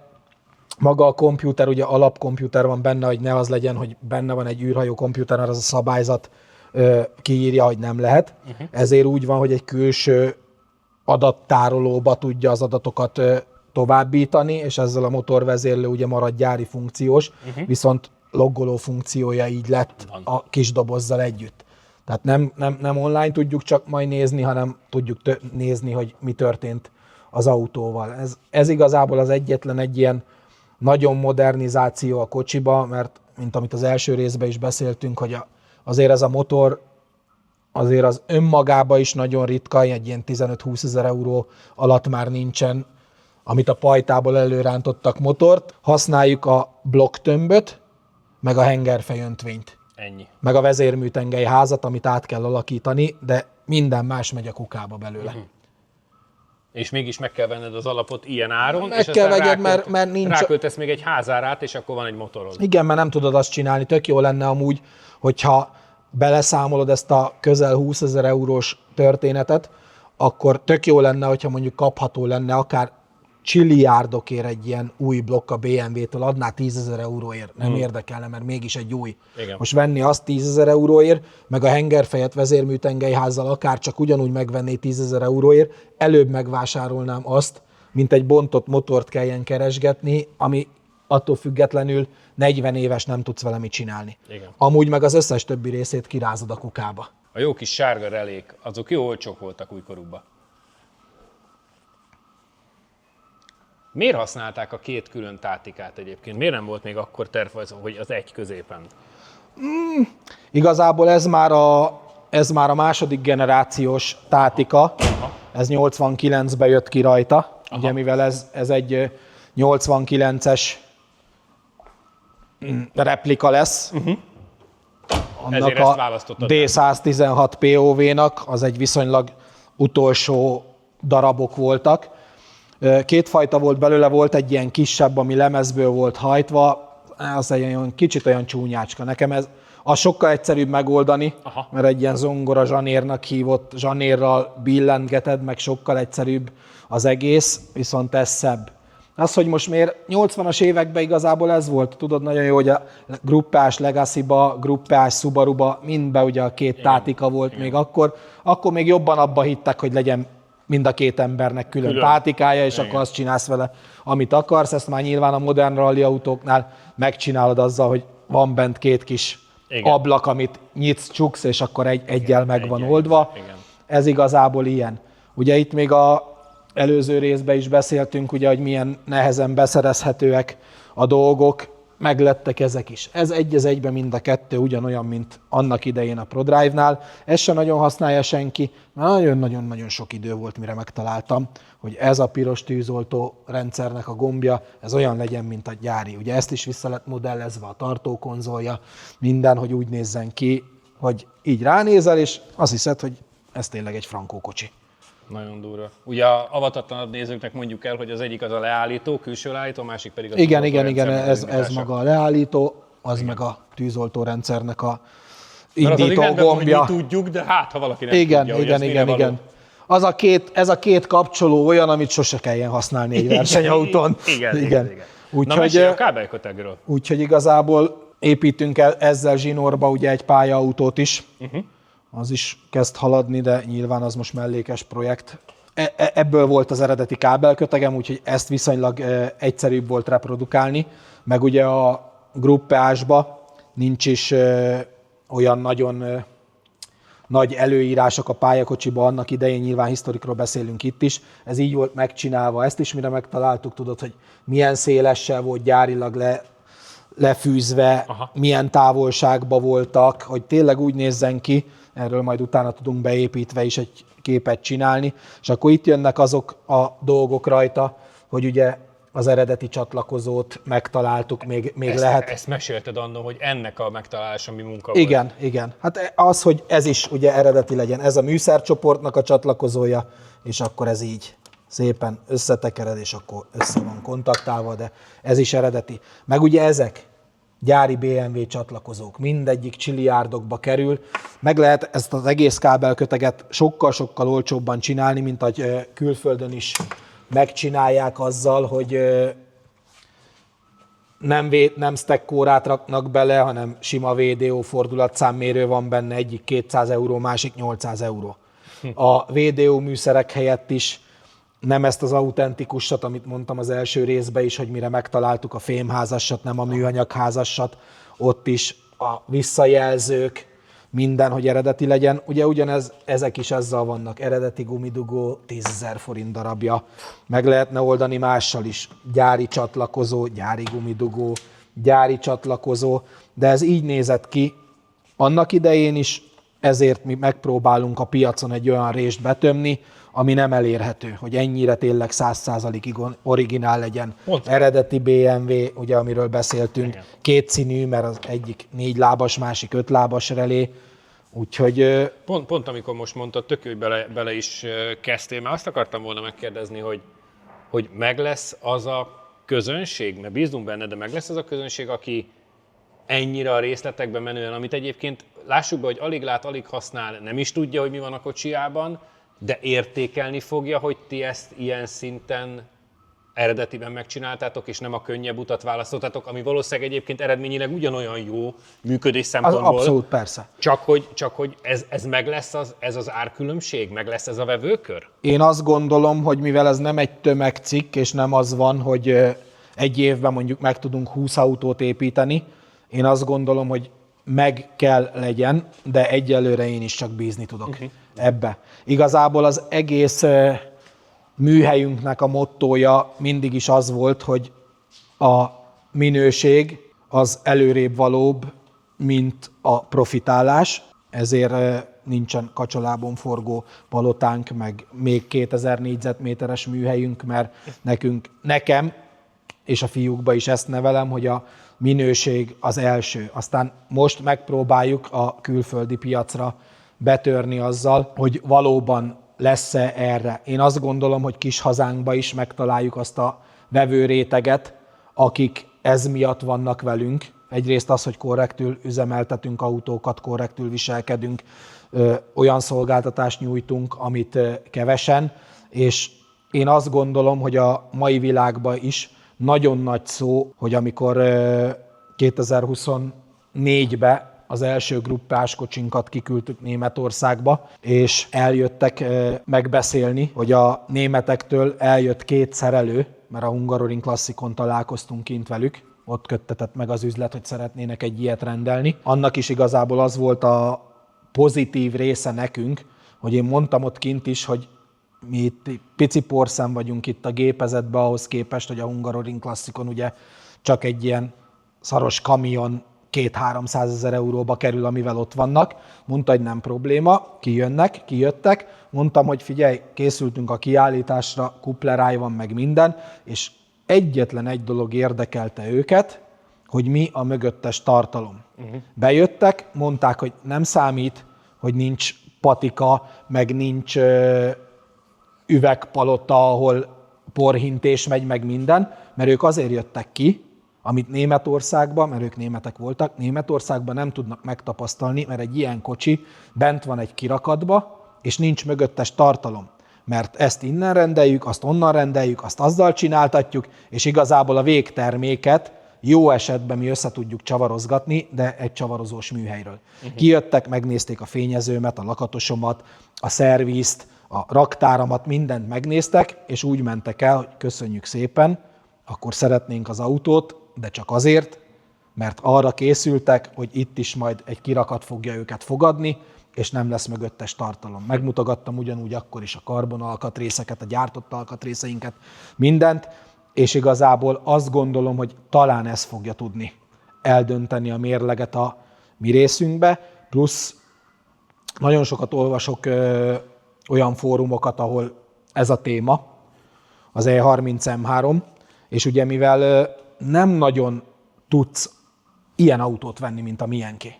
maga a komputer, ugye alapkomputer van benne, hogy ne az legyen, hogy benne van egy űrhajó komputer, az a szabályzat kiírja, hogy nem lehet. Ezért úgy van, hogy egy külső adattárolóba tudja az adatokat továbbítani, és ezzel a motorvezérlő ugye marad gyári funkciós, viszont loggoló funkciója így lett a kis dobozzal együtt. Tehát nem online tudjuk csak majd nézni, hanem tudjuk nézni, hogy mi történt az autóval. Ez igazából az egyetlen egy ilyen nagyon modernizáció a kocsiba, mert mint amit az első részben is beszéltünk, hogy azért ez a motor azért az önmagában is nagyon ritka, egy ilyen 15-20 ezer euró alatt már nincsen, amit a pajtából előrántottak motort. Használjuk a blokktömböt, meg a hengerfejöntvényt. Ennyi. Meg a vezérműtengely házat, amit át kell alakítani, de minden más megy a kukába belőle. És mégis meg kell venned az alapot ilyen áron, Meg és kell aztán vegyed, mert nincs... ráköltesz még egy házárát, és akkor van egy motorod. Igen, mert nem tudod azt csinálni. Tök jó lenne amúgy, hogyha beleszámolod ezt a közel 20 000 eurós történetet, akkor tök jó lenne, hogyha mondjuk kapható lenne akár csilliárdokért egy ilyen új blokk a BMW-től, adná 10 000 euróért, nem érdekelne, mert mégis egy új. Igen. Most venni azt 10 000 euróért, meg a hengerfejet vezérműtengelyházzal akár csak ugyanúgy megvenné 10 000 euróért, előbb megvásárolnám azt, mint egy bontott motort kelljen keresgetni, ami attól függetlenül 40 éves nem tudsz vele mit csinálni. Igen. Amúgy meg az összes többi részét kirázod a kukába. A jó kis sárga relék, azok jó olcsók voltak újkorukban. Miért használták a két külön tátikát egyébként? Miért nem volt még akkor tervezve, hogy az egy középen? Igazából ez már a második generációs tátika, ez 89-ben jött ki rajta, ugye mivel ez egy 89-es replika lesz, annak ezt a választottad. D116 POV-nak, az egy viszonylag utolsó darabok voltak. Kétfajta volt belőle, volt egy ilyen kisebb, ami lemezből volt hajtva, az egy olyan kicsit olyan csúnyácska. Nekem az sokkal egyszerűbb megoldani, mert egy ilyen zongora zsanérnak hívott zsanérral billentgeted, meg sokkal egyszerűbb az egész, viszont ez szebb. Az, hogy most miért 80-as években igazából ez volt, tudod nagyon jó, hogy a gruppás Legacy-ba, gruppás Subaru-ba mindben ugye a két tátika volt még akkor még jobban abba hittek, hogy legyen mind a két embernek külön tátikája, és akkor azt csinálsz vele, amit akarsz. Ezt már nyilván a modern rally autóknál megcsinálod azzal, hogy van bent két kis ablak, amit nyitsz, csuksz, és akkor egyel meg van oldva. Igen. Ez igazából ilyen. Ugye itt még a előző részben is beszéltünk, ugye, hogy milyen nehezen beszerezhetőek a dolgok, meglettek ezek is. Ez egy az egyben mind a kettő ugyanolyan, mint annak idején a ProDrive-nál. Ezt se nagyon használja senki, mert nagyon-nagyon sok idő volt, mire megtaláltam, hogy ez a piros tűzoltó rendszernek a gombja, ez olyan legyen, mint a gyári. Ugye ezt is vissza lett modellezve, a tartókonzolja, minden, hogy úgy nézzen ki, hogy így ránézel, és azt hiszed, hogy ez tényleg egy frankó kocsi. Nagyon durva. Ugye a avatatlanabb nézőknek mondjuk el, hogy az egyik az a leállító, külső leállító, a másik pedig a Igen, ez maga a leállító, az meg a tűzoltórendszernek a indító gombja. Mi tudjuk, de hát ha valaki nem tudja, hogy ez mire való. Igen. Ez a két kapcsoló olyan, amit sose kelljen használni egy versenyautón. Igen. Na mesélj a kábelkötegről. Úgyhogy igazából építünk ezzel zsinórba ugye egy pályaautót is. Az is kezd haladni, de nyilván az most mellékes projekt. Ebből volt az eredeti kábelkötegem, úgyhogy ezt viszonylag egyszerűbb volt reprodukálni, meg ugye a gruppásba nincs is olyan nagyon nagy előírások a pályakocsiba, annak idején nyilván historikról beszélünk itt is. Ez így volt megcsinálva, ezt is mire megtaláltuk, tudod, hogy milyen szélessel volt gyárilag lefűzve, milyen távolságban voltak, hogy tényleg úgy nézzen ki, erről majd utána tudunk beépítve is egy képet csinálni, és akkor itt jönnek azok a dolgok rajta, hogy ugye az eredeti csatlakozót megtaláltuk, még lehet. Ezt mesélted annól, hogy ennek a megtalálása mi munka volt. Igen. Hát az, hogy ez is ugye eredeti legyen, ez a műszercsoportnak a csatlakozója, és akkor ez így szépen összetekered, és akkor össze van kontaktálva, de ez is eredeti. Meg ugye ezek gyári BMW csatlakozók, mindegyik csilliárdokba kerül. Meg lehet ezt az egész kábelköteget sokkal-sokkal olcsóbban csinálni, mint ahogy külföldön is megcsinálják azzal, hogy nem stack-kórát raknak bele, hanem sima VDO fordulatszámmérő van benne, egyik 200 euró, másik 800 euró. A VDO műszerek helyett is nem ezt az autentikusat, amit mondtam az első részben is, hogy mire megtaláltuk a fémházassat, nem a műanyagházassat, ott is a visszajelzők, minden, hogy eredeti legyen. Ugye ezek is azzal vannak, eredeti gumidugó, 10 000 forint darabja. Meg lehetne oldani mással is, gyári csatlakozó, gyári gumidugó, gyári csatlakozó, de ez így nézett ki annak idején is, ezért mi megpróbálunk a piacon egy olyan rést betömni, ami nem elérhető, hogy ennyire tényleg 100%-ig originál legyen. Eredeti BMW, ugye amiről beszéltünk, kétszínű, mert az egyik 4 lábas, másik 5 lábas relé, Úgyhogy... Pont amikor most mondtad, tök jó, hogy bele is kezdtél, mert azt akartam volna megkérdezni, hogy meg lesz az a közönség, mert bízunk benne, de meg lesz az a közönség, aki ennyire a részletekbe menően, amit egyébként lássuk be, hogy alig lát, alig használ, nem is tudja, hogy mi van a kocsijában, de értékelni fogja, hogy ti ezt ilyen szinten eredetiben megcsináltátok, és nem a könnyebb utat választottatok, ami valószínűleg egyébként eredményileg ugyanolyan jó működés szempontból. Abszolút, persze. Csak hogy ez meg lesz ez az árkülönbség, meg lesz ez a vevőkör? Én azt gondolom, hogy mivel ez nem egy tömegcikk, és nem az van, hogy egy évben mondjuk meg tudunk 20 autót építeni, én azt gondolom, hogy meg kell legyen, de egyelőre én is csak bízni tudok ebbe. Igazából az egész műhelyünknek a mottója mindig is az volt, hogy a minőség az előrébb valóbb, mint a profitálás, ezért nincsen kacsalábon forgó palotánk, meg még 2000 négyzetméteres műhelyünk, mert nekem és a fiúkba is ezt nevelem, hogy a minőség az első. Aztán most megpróbáljuk a külföldi piacra betörni azzal, hogy valóban lesz-e erre. Én azt gondolom, hogy kis hazánkba is megtaláljuk azt a vevőréteget, akik ez miatt vannak velünk. Egyrészt az, hogy korrektül üzemeltetünk autókat, korrektül viselkedünk, olyan szolgáltatást nyújtunk, amit kevesen, és én azt gondolom, hogy a mai világban is nagyon nagy szó, hogy amikor 2024-ben az első gruppás kocsinkat kiküldtük Németországba, és eljöttek megbeszélni, hogy a németektől eljött 2 szerelő, mert a Hungaroring Classicon találkoztunk kint velük, ott köttetett meg az üzlet, hogy szeretnének egy ilyet rendelni. Annak is igazából az volt a pozitív része nekünk, hogy én mondtam ott kint is, hogy mi itt pici porszem vagyunk itt a gépezetben ahhoz képest, hogy a Hungaroring Classicon ugye csak egy ilyen szaros kamion 200-300 ezer euróba kerül, amivel ott vannak. Mondta, hogy nem probléma, kijöttek. Mondtam, hogy figyelj, készültünk a kiállításra, kupleráj van meg minden, és egyetlen egy dolog érdekelte őket, hogy mi a mögöttes tartalom. Bejöttek, mondták, hogy nem számít, hogy nincs patika, meg nincs üvegpalota, ahol porhintés megy, meg minden, mert ők azért jöttek ki, amit Németországban, mert ők németek voltak, Németországban nem tudnak megtapasztalni, mert egy ilyen kocsi bent van egy kirakatba, és nincs mögöttes tartalom. Mert ezt innen rendeljük, azt onnan rendeljük, azt azzal csináltatjuk, és igazából a végterméket jó esetben mi össze tudjuk csavarozgatni, de egy csavarozós műhelyről. Kijöttek, megnézték a fényezőmet, a lakatosomat, a szervízt, a raktáramat, mindent megnéztek, és úgy mentek el, hogy köszönjük szépen, akkor szeretnénk az autót, de csak azért, mert arra készültek, hogy itt is majd egy kirakat fogja őket fogadni, és nem lesz mögöttes tartalom. Megmutogattam ugyanúgy akkor is a karbonalkatrészeket, a gyártott alkatrészeinket, mindent, és igazából azt gondolom, hogy talán ez fogja tudni eldönteni a mérleget a mi részünkbe, plusz nagyon sokat olvasok olyan fórumokat, ahol ez a téma, az E30 M3, és ugye mivel nem nagyon tudsz ilyen autót venni, mint a miénké.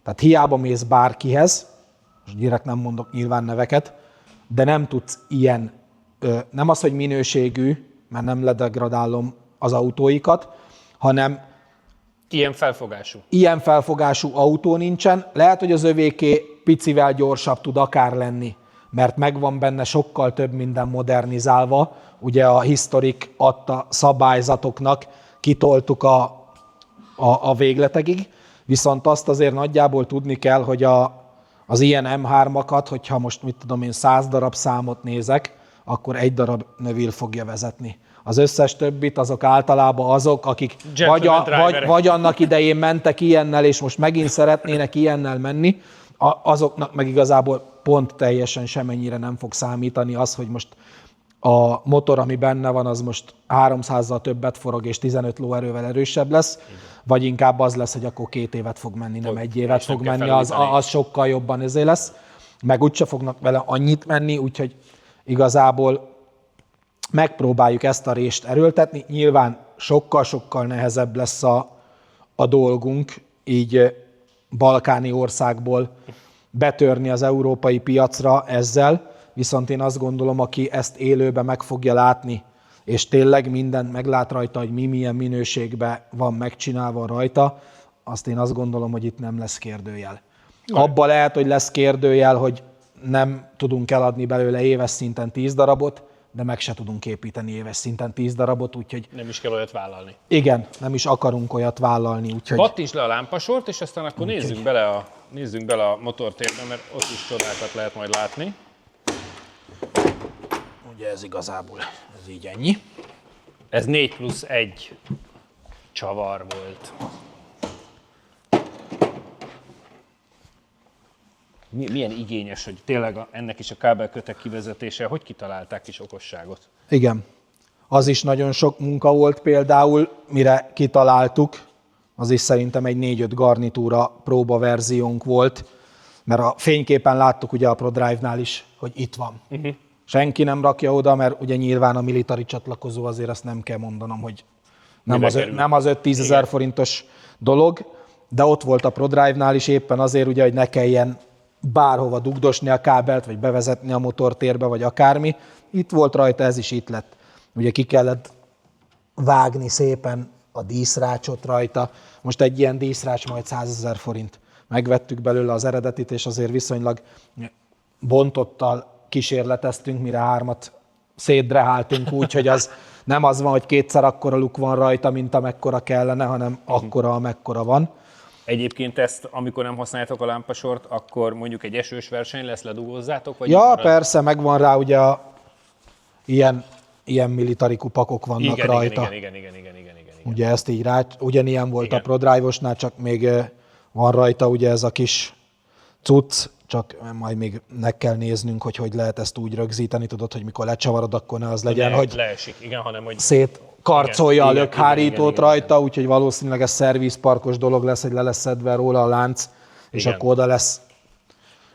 Tehát hiába mész bárkihez, most direkt nem mondok nyilván neveket, de nem tudsz ilyen, nem az, hogy minőségű, mert nem ledegradálom az autóikat, hanem ilyen felfogású autó nincsen. Lehet, hogy az övéké picivel gyorsabb tud akár lenni, mert megvan benne sokkal több minden modernizálva. Ugye a Historic adta szabályzatoknak kitoltuk a végletekig, viszont azt azért nagyjából tudni kell, hogy az ilyen M3-akat, hogyha most mit tudom én 100 darab számot nézek, akkor 1 darab Neville fogja vezetni. Az összes többit azok általában azok, akik vagy annak idején mentek ilyennel, és most megint szeretnének ilyennel menni, azoknak meg igazából pont teljesen semennyire nem fog számítani az, hogy most a motor, ami benne van, az most 300-zal többet forog, és 15 lóerővel erősebb lesz, vagy inkább az lesz, hogy akkor 2 évet fog menni, nem 1 évet fog menni, az sokkal jobban ezért lesz, meg úgyse fognak vele annyit menni, úgyhogy igazából megpróbáljuk ezt a rést erőltetni. Nyilván sokkal-sokkal nehezebb lesz a dolgunk, így balkáni országból betörni az európai piacra ezzel, viszont én azt gondolom, aki ezt élőben meg fogja látni, és tényleg mindent meglát rajta, hogy milyen minőségben van megcsinálva rajta, azt én azt gondolom, hogy itt nem lesz kérdőjel. Abba lehet, hogy lesz kérdőjel, hogy nem tudunk eladni belőle éves szinten 10 darabot, de meg se tudunk építeni éves szinten 10 darabot, úgyhogy... Nem is kell olyat vállalni. Igen, nem is akarunk olyat vállalni, úgyhogy... Pattints le a lámpasort, és aztán akkor nézzünk bele a motortérbe, mert ott is csodákat lehet majd látni. Ugye ez igazából, ez így ennyi. Ez 4+1 csavar volt. Milyen igényes, hogy tényleg ennek is a kábelkötek kivezetése, hogy kitalálták kis okosságot? Igen. Az is nagyon sok munka volt például, mire kitaláltuk, az is szerintem egy 4-5 garnitúra próbaverziónk volt, mert a fényképen láttuk ugye a ProDrive-nál is, hogy itt van. Senki nem rakja oda, mert ugye nyilván a military csatlakozó, azért azt nem kell mondanom, hogy nem az 5-10 ezer forintos dolog, de ott volt a ProDrive-nál is éppen azért, ugye, hogy ne kelljen bárhova dugdosni a kábelt, vagy bevezetni a motortérbe, vagy akármi. Itt volt rajta, ez is itt lett. Ugye ki kellett vágni szépen a díszrácsot rajta. Most egy ilyen díszrács majd 100 000 forint. Megvettük belőle az eredetit, és azért viszonylag bontottal kísérleteztünk, mire 3-at szétdreháltunk úgy, hogy az nem az van, hogy kétszer akkora luk van rajta, mint amekkora kellene, hanem akkora, amekkora van. Egyébként ezt, amikor nem használjátok a lámpasort, akkor mondjuk egy esős verseny lesz, ledugózzátok? Vagy Ja, persze, megvan rá ugye ilyen military kupakok vannak rajta. Igen. Ugye ezt így rá, ugyanilyen volt a ProDrive-osnál, csak még van rajta ugye ez a kis cucc, csak majd még meg kell néznünk, hogy lehet ezt úgy rögzíteni, tudod, hogy mikor lecsavarod, akkor ne az legyen, hogy leesik, igen, hanem hogy szétkarcolja a lökhárítót rajta, úgyhogy valószínűleg ez szervizparkos dolog lesz, hogy le lesz szedve róla a lánc, és akkor oda lesz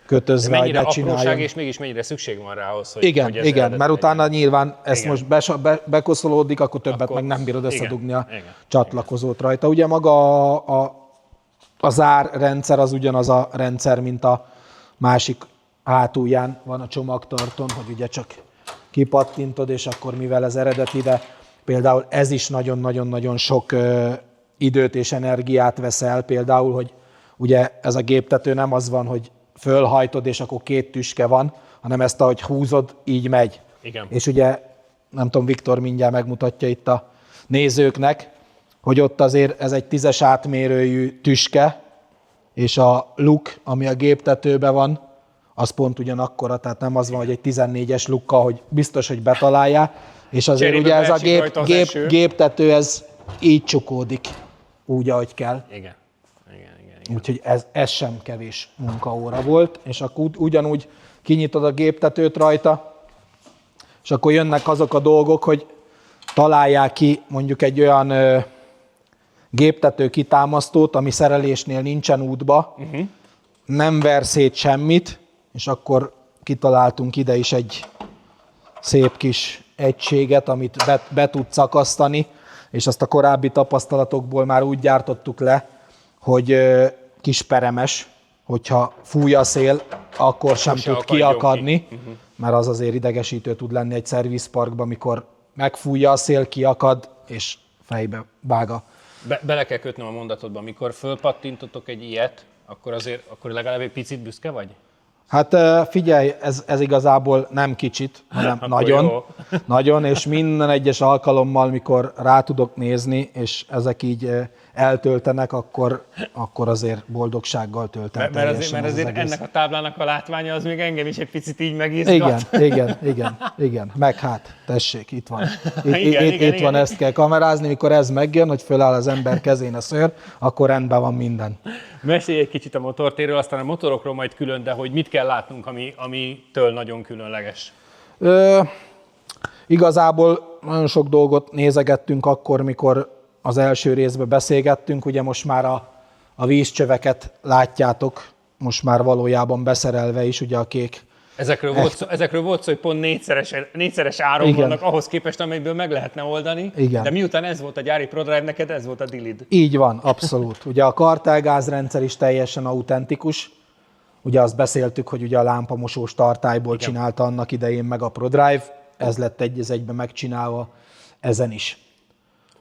kötözve, hogy ne csináljon. Apróság, és mégis mennyire szükség van rá ahhoz, hogy Igen, mert utána nyilván ezt most bekoszolódik, akkor többet meg nem bírod összedugni a csatlakozót rajta. Ugye maga a zárrendszer az ugyanaz a rendszer, mint a másik hátulján van a csomagtartón, hogy ugye csak kipattintod, és akkor mivel ez eredeti, de például ez is nagyon-nagyon-nagyon sok időt és energiát vesz el, például, hogy ugye ez a géptető nem az van, hogy fölhajtod, és akkor 2 tüske van, hanem ezt ahogy húzod, így megy. Igen. És ugye, nem tudom, Viktor mindjárt megmutatja itt a nézőknek, hogy ott azért ez egy 10-es átmérőjű tüske, és a luk, ami a géptetőben van, az pont ugyanakkora, tehát nem az van, hogy egy 14-es lukkal, hogy biztos, hogy betalálják, és azért ugye ez a géptető, ez így csukódik, úgy, ahogy kell. Igen. Úgyhogy ez sem kevés munkaóra volt, és akkor ugyanúgy kinyitod a géptetőt rajta, és akkor jönnek azok a dolgok, hogy találják ki mondjuk egy olyan géptető kitámasztót, ami szerelésnél nincsen útba, nem ver szét semmit, és akkor kitaláltunk ide is egy szép kis egységet, amit be tud szakasztani, és azt a korábbi tapasztalatokból már úgy gyártottuk le, hogy kisperemes, hogyha fúj a szél, akkor sem tud kiakadni, mert az azért idegesítő tud lenni egy szervizparkban, amikor megfújja a szél, kiakad, és fejbe vág a... Bele kell kötnöm a mondatodba, amikor fölpattintotok egy ilyet, akkor legalább egy picit büszke vagy? Hát figyelj, ez igazából nem kicsit, hanem nagyon, és minden egyes alkalommal, mikor rá tudok nézni, és ezek így eltöltenek, akkor azért boldogsággal tölt el. Mert azért ennek a táblának a látványa az még engem is egy picit így megizgat. Igen. Meg hát, tessék, itt van. Itt van, ezt kell kamerázni, mikor ez megjön, hogy föláll az ember kezén a szőr, akkor rendben van minden. Mesélj egy kicsit a motortérről, aztán a motorokról majd külön, de hogy mit kell látnunk, amitől nagyon különleges? Igazából nagyon sok dolgot nézegettünk akkor, mikor az első részben beszélgettünk, ugye most már a vízcsöveket látjátok, most már valójában beszerelve is, ugye a kék Ezekről volt szó, hogy pont négyszeres áron Igen. vannak ahhoz képest, amelyből meg lehetne oldani. Igen. De miután ez volt a gyári ProDrive, neked ez volt a dilid. Így van, abszolút. Ugye a kartelgázrendszer is teljesen autentikus. Ugye azt beszéltük, hogy ugye a lámpamosós tartályból csinálta annak idején meg a ProDrive, ez lett egy az egyben megcsinálva ezen is.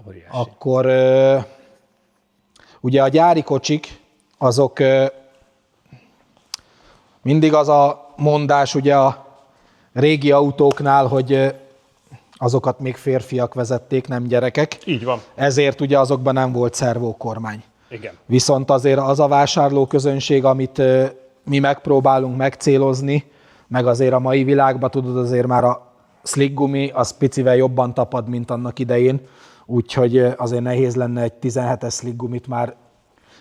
Óriási. Akkor ugye a gyári kocsik, azok mindig az a mondás ugye a régi autóknál, hogy azokat még férfiak vezették, nem gyerekek. Így van. Ezért ugye azokban nem volt szervókormány. Igen. Viszont azért az a vásárlóközönség, amit mi megpróbálunk megcélozni, meg azért a mai világban tudod, azért már a slick gumi az picivel jobban tapad, mint annak idején, úgyhogy azért nehéz lenne egy 17-es slick gumit már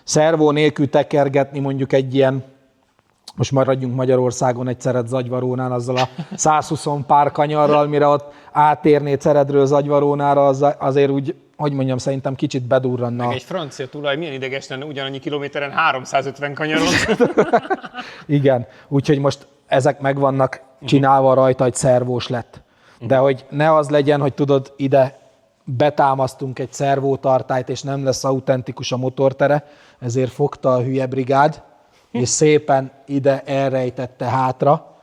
szervó nélkül tekergetni, mondjuk egy ilyen, most maradjunk Magyarországon egy Cered Zagyvarónál azzal a 120 pár kanyarral, mire ott átérné Ceredről Zagyvarónára, azért úgy, hogy mondjam, szerintem kicsit bedurranna. Meg egy francia tulaj milyen ideges lenne ugyanannyi kilométeren 350 kanyaron. Igen, úgyhogy most ezek meg vannak csinálva rajta, hogy szervós lett. De hogy ne az legyen, hogy tudod, ide betámasztunk egy szervótartályt, és nem lesz autentikus a motortere, ezért fogta a hülye brigád, és szépen ide elrejtette hátra.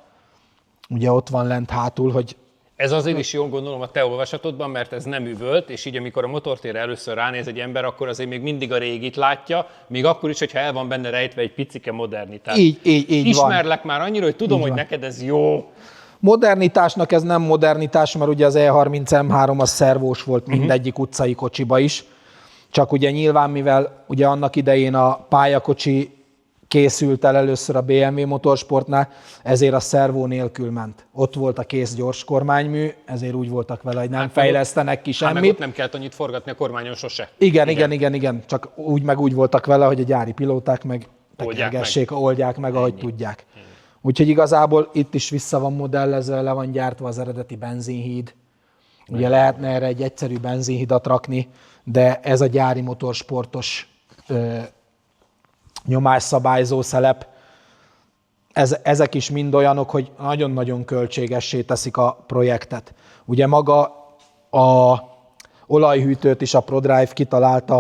Ugye ott van lent hátul, hogy Ez azért is jó, gondolom, a te olvasatodban, mert ez nem üvölt, és így amikor a motortérre először ránéz egy ember, akkor azért még mindig a régit látja, még akkor is, hogyha el van benne rejtve egy picike modernitás. így Ismerlek van. már annyira, hogy tudom, hogy neked ez jó. Modernitásnak ez nem modernitás, mert ugye az E30 M3 az szervós volt mindegyik utcai kocsiba is. Csak ugye nyilván, mivel ugye annak idején a pályakocsi készült el először a BMW motorsportnál, ezért a szervó nélkül ment. Ott volt a kész gyors kormánymű, ezért úgy voltak vele, hogy nem fejlesztenek ki Meg ott semmit. nem kellett annyit forgatni a kormányon sose. Igen. Csak úgy voltak vele, hogy a gyári pilóták meg tekergessék, oldják meg, ahogy tudják. Úgyhogy igazából itt is vissza van modellezve, le van gyártva az eredeti benzinhíd. Ugye lehetne erre egy egyszerű benzinhidat rakni, de ez a gyári motorsportos nyomásszabályzó szelep, ezek is mind olyanok, hogy nagyon-nagyon költségessé teszik a projektet. Ugye maga a olajhűtőt is a ProDrive kitalálta,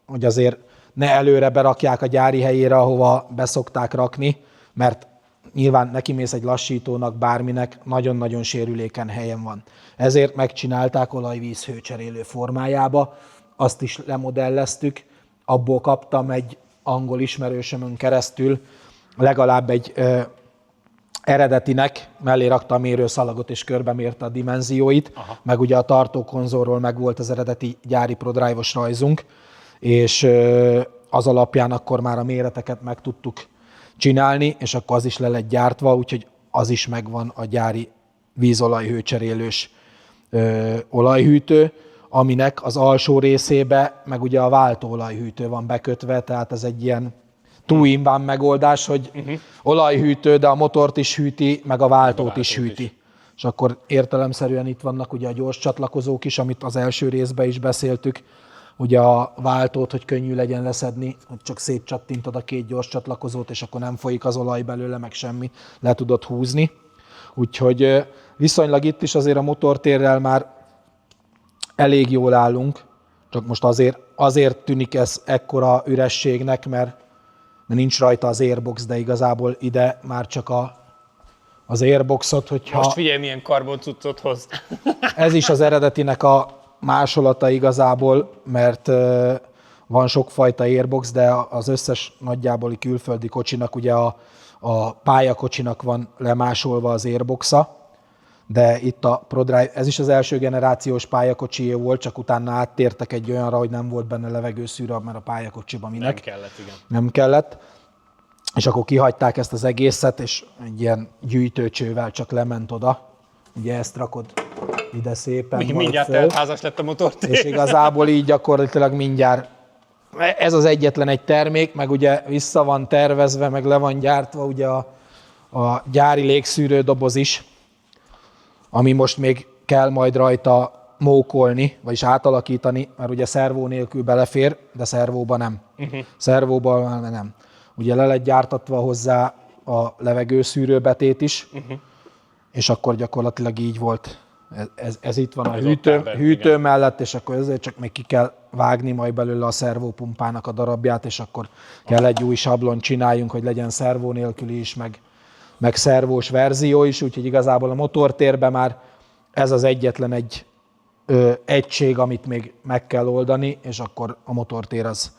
hogy azért ne előre berakják a gyári helyére, ahova beszokták rakni, mert nyilván nekimész egy lassítónak, bárminek, nagyon-nagyon sérülékeny helyen van. Ezért megcsinálták olaj-víz hőcserélő formájába, azt is lemodelleztük, abból kaptam egy angol ismerősömön keresztül legalább egy eredetinek, mellé rakta a mérőszalagot és körbemérte a dimenzióit, meg ugye a tartókonzolról meg volt az eredeti gyári ProDrive-os rajzunk, és az alapján akkor már a méreteket meg tudtuk csinálni, és akkor az is le lett gyártva, úgyhogy az is megvan a gyári vízolajhőcserélős olajhűtő, aminek az alsó részébe meg ugye a váltóolajhűtő van bekötve, tehát ez egy ilyen two-in-one megoldás, hogy olajhűtő, de a motort is hűti, meg a váltót is hűti. És akkor értelemszerűen itt vannak ugye a gyors csatlakozók is, amit az első részben is beszéltük, ugye a váltót, hogy könnyű legyen leszedni, hogy csak szétcsattintod a két gyors csatlakozót, és akkor nem folyik az olaj belőle, meg semmi, le tudod húzni. Úgyhogy viszonylag itt is azért a motortérrel már elég jól állunk, csak most azért tűnik ez ekkora ürességnek, mert nincs rajta az airbox, de igazából ide már csak az airboxot, hogyha... Most figyelj, milyen karboncuccot hoz. Ez is az eredetinek a másolata igazából, mert van sokfajta airbox, de az összes nagyjáboli külföldi kocsinak, ugye a pályakocsinak van lemásolva az airboxa, de itt a ProDrive, ez is az első generációs pályakocsié volt, csak utána áttértek egy olyanra, hogy nem volt benne levegőszűrő, mert a pályakocsiba minek. Nem kellett, igen. Nem kellett. És akkor kihagyták ezt az egészet, és egy ilyen gyűjtőcsővel csak lement oda. Ugye ezt rakod ide szépen. Mindjárt teltházas lett a motortér. És igazából így gyakorlatilag mindjárt ez az egyetlen egy termék, meg ugye vissza van tervezve, meg le van gyártva ugye a gyári légszűrő doboz is, ami most még kell majd rajta mókolni, vagyis átalakítani, mert ugye szervó nélkül belefér, de szervóba nem. Szervóban nem. Ugye le lett gyártatva hozzá a levegőszűrőbetét is, és akkor gyakorlatilag így volt. Ez itt van a hűtő mellett, és akkor ezért csak még ki kell vágni majd belőle a szervópumpának a darabját, és akkor kell egy új sablon csináljunk, hogy legyen szervó nélküli is, meg szervós verzió is, úgyhogy igazából a motortérben már ez az egyetlen egy egység, amit még meg kell oldani, és akkor a motortér az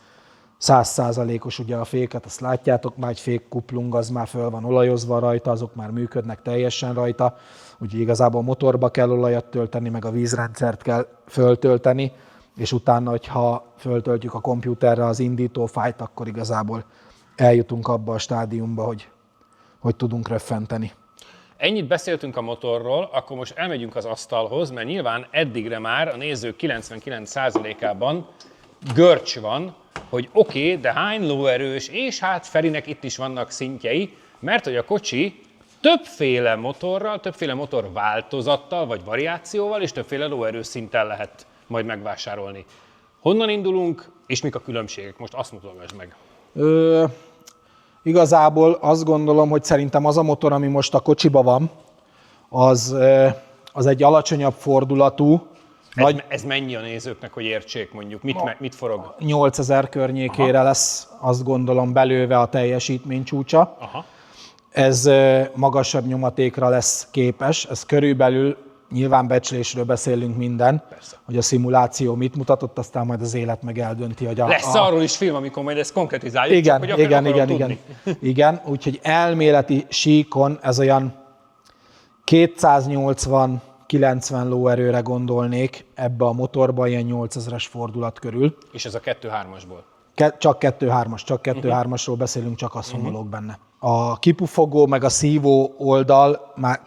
100%-os, ugye a féket, azt látjátok, már egy fékkuplung, az már föl van olajozva rajta, azok már működnek teljesen rajta, úgyhogy igazából a motorba kell olajat tölteni, meg a vízrendszert kell föltölteni, és utána, hogyha föltöltjük a kompjúterre az indítófájt, akkor igazából eljutunk abba a stádiumba, hogy tudunk röffenteni. Ennyit beszéltünk a motorról, akkor most elmegyünk az asztalhoz, mert nyilván eddigre már a nézők 99%-ában görcs van, hogy oké, de hány lóerős, és hát Ferinek itt is vannak szintjei, mert hogy a kocsi többféle motorral, többféle motorváltozattal vagy variációval és többféle lóerőszinttel lehet majd megvásárolni. Honnan indulunk, és mik a különbségek? Most azt mutatod meg. Igazából azt gondolom, hogy szerintem az a motor, ami most a kocsiba van, az egy alacsonyabb fordulatú. Ez mennyi a nézőknek, hogy értsék mondjuk? Mit forog? 8000 környékére lesz, azt gondolom, belőve a teljesítmény csúcsa. Aha. Ez magasabb nyomatékra lesz képes. Ez körülbelül, nyilván becslésről beszélünk minden, persze, hogy a szimuláció mit mutatott, aztán majd az élet meg eldönti, hogy lesz arról is film, amikor majd ezt konkretizáljuk. Igen, csak, hogy igen, úgyhogy elméleti síkon ez olyan 280-90 lóerőre gondolnék ebbe a motorba, ilyen 8000-es fordulat körül. És ez a 2.3-asból? Csak 2.3-asról beszélünk, csak az homológ benne. A kipufogó meg a szívó oldal, már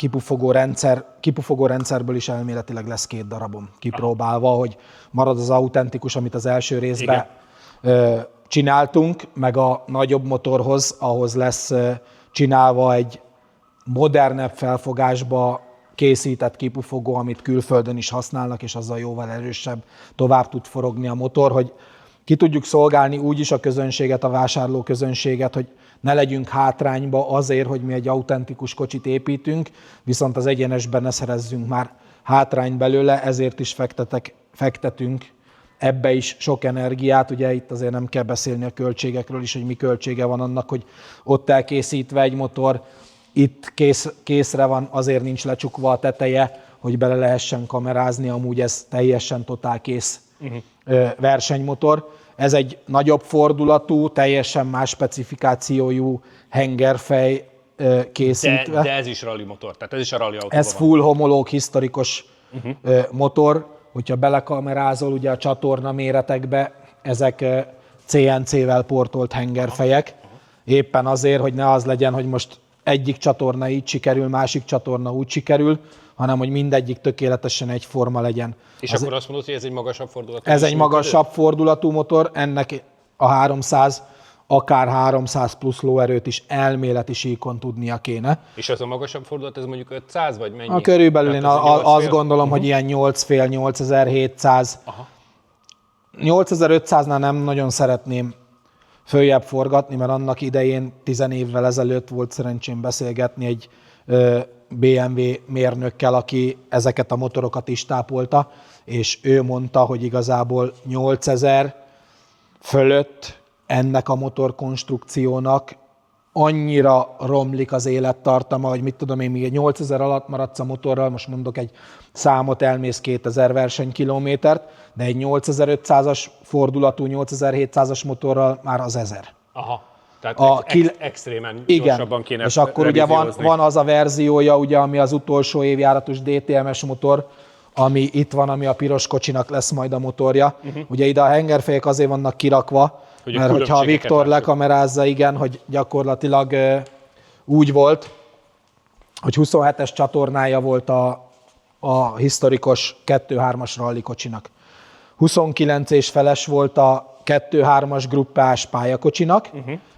kipufogó rendszerből is elméletileg lesz 2 darabom kipróbálva, hogy marad az autentikus, amit az első részben csináltunk, meg a nagyobb motorhoz, ahhoz lesz csinálva egy modernebb felfogásba készített kipufogó, amit külföldön is használnak, és azzal jóval erősebb, tovább tud forogni a motor, hogy ki tudjuk szolgálni úgy is a közönséget, a vásárló közönséget, hogy ne legyünk hátrányba azért, hogy mi egy autentikus kocsit építünk, viszont az egyenesben ne szerezzünk már hátrányt belőle, ezért is fektetünk ebbe is sok energiát. Ugye itt azért nem kell beszélni a költségekről is, hogy mi költsége van annak, hogy ott elkészítve egy motor, itt készre van, azért nincs lecsukva a teteje, hogy bele lehessen kamerázni, amúgy ez teljesen totálkész versenymotor. Ez egy nagyobb fordulatú, teljesen más specifikációjú hengerfej készítve. De ez is rally motor, tehát ez is a rally autóban Ez full homológ, historikus motor, hogyha belekamerázol ugye a csatorna méretekbe, ezek CNC-vel portolt hengerfejek, éppen azért, hogy ne az legyen, hogy most egyik csatorna így sikerül, másik csatorna úgy sikerül, hanem hogy mindegyik tökéletesen egyforma legyen. És akkor azt mondod, hogy ez egy magasabb fordulatú? Ez egy magasabb fordulatú motor, ennek a 300, akár 300 plusz lóerőt is elméleti síkon tudnia kéne. És az a magasabb fordulat, ez mondjuk 500 vagy mennyi? Körülbelül én azt gondolom, hogy ilyen 8,5-8700. 8500-nál nem nagyon szeretném följebb forgatni, mert annak idején 10 évvel ezelőtt volt szerencsém beszélgetni egy BMW mérnökkel, aki ezeket a motorokat is tápolta, és ő mondta, hogy igazából 8000 fölött ennek a motorkonstrukciónak annyira romlik az élettartama, hogy mit tudom én, még 8000 alatt maradsz a motorral, most mondok egy számot, elmész 2000 versenykilométert, de egy 8500-as fordulatú, 8700-as motorral már az 1000. Aha, tehát extrémen gyorsabban kéne és akkor ugye van az a verziója, ugye, ami az utolsó évjáratos DTM-es motor, ami itt van, ami a piros kocsinak lesz majd a motorja. Ugye ide a hengerfejek azért vannak kirakva, mert hogyha a Viktor lekamerázza, igen, hogy gyakorlatilag úgy volt, hogy 27-es csatornája volt a historikus 2.3-as rally kocsinak. 29 és feles volt a 2.3-as gruppás pályakocsinak,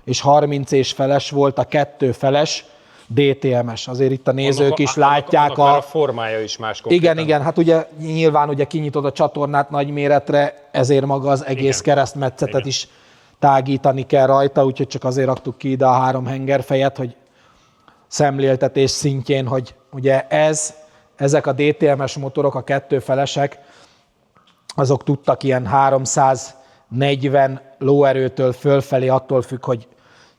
és 30 és feles volt a 2 feles DTM-es. Azért itt a nézők is látják a formája is más konkrétan. Igen, hát ugye nyilván ugye kinyitod a csatornát nagy méretre, ezért maga az egész keresztmetszetet is tágítani kell rajta, úgyhogy csak azért raktuk ki ide a 3 hengerfejet, hogy szemléltetés szintjén, hogy ugye ezek a DTM-es motorok, a kettőfelesek, azok tudtak ilyen 340 lóerőtől fölfelé, attól függ, hogy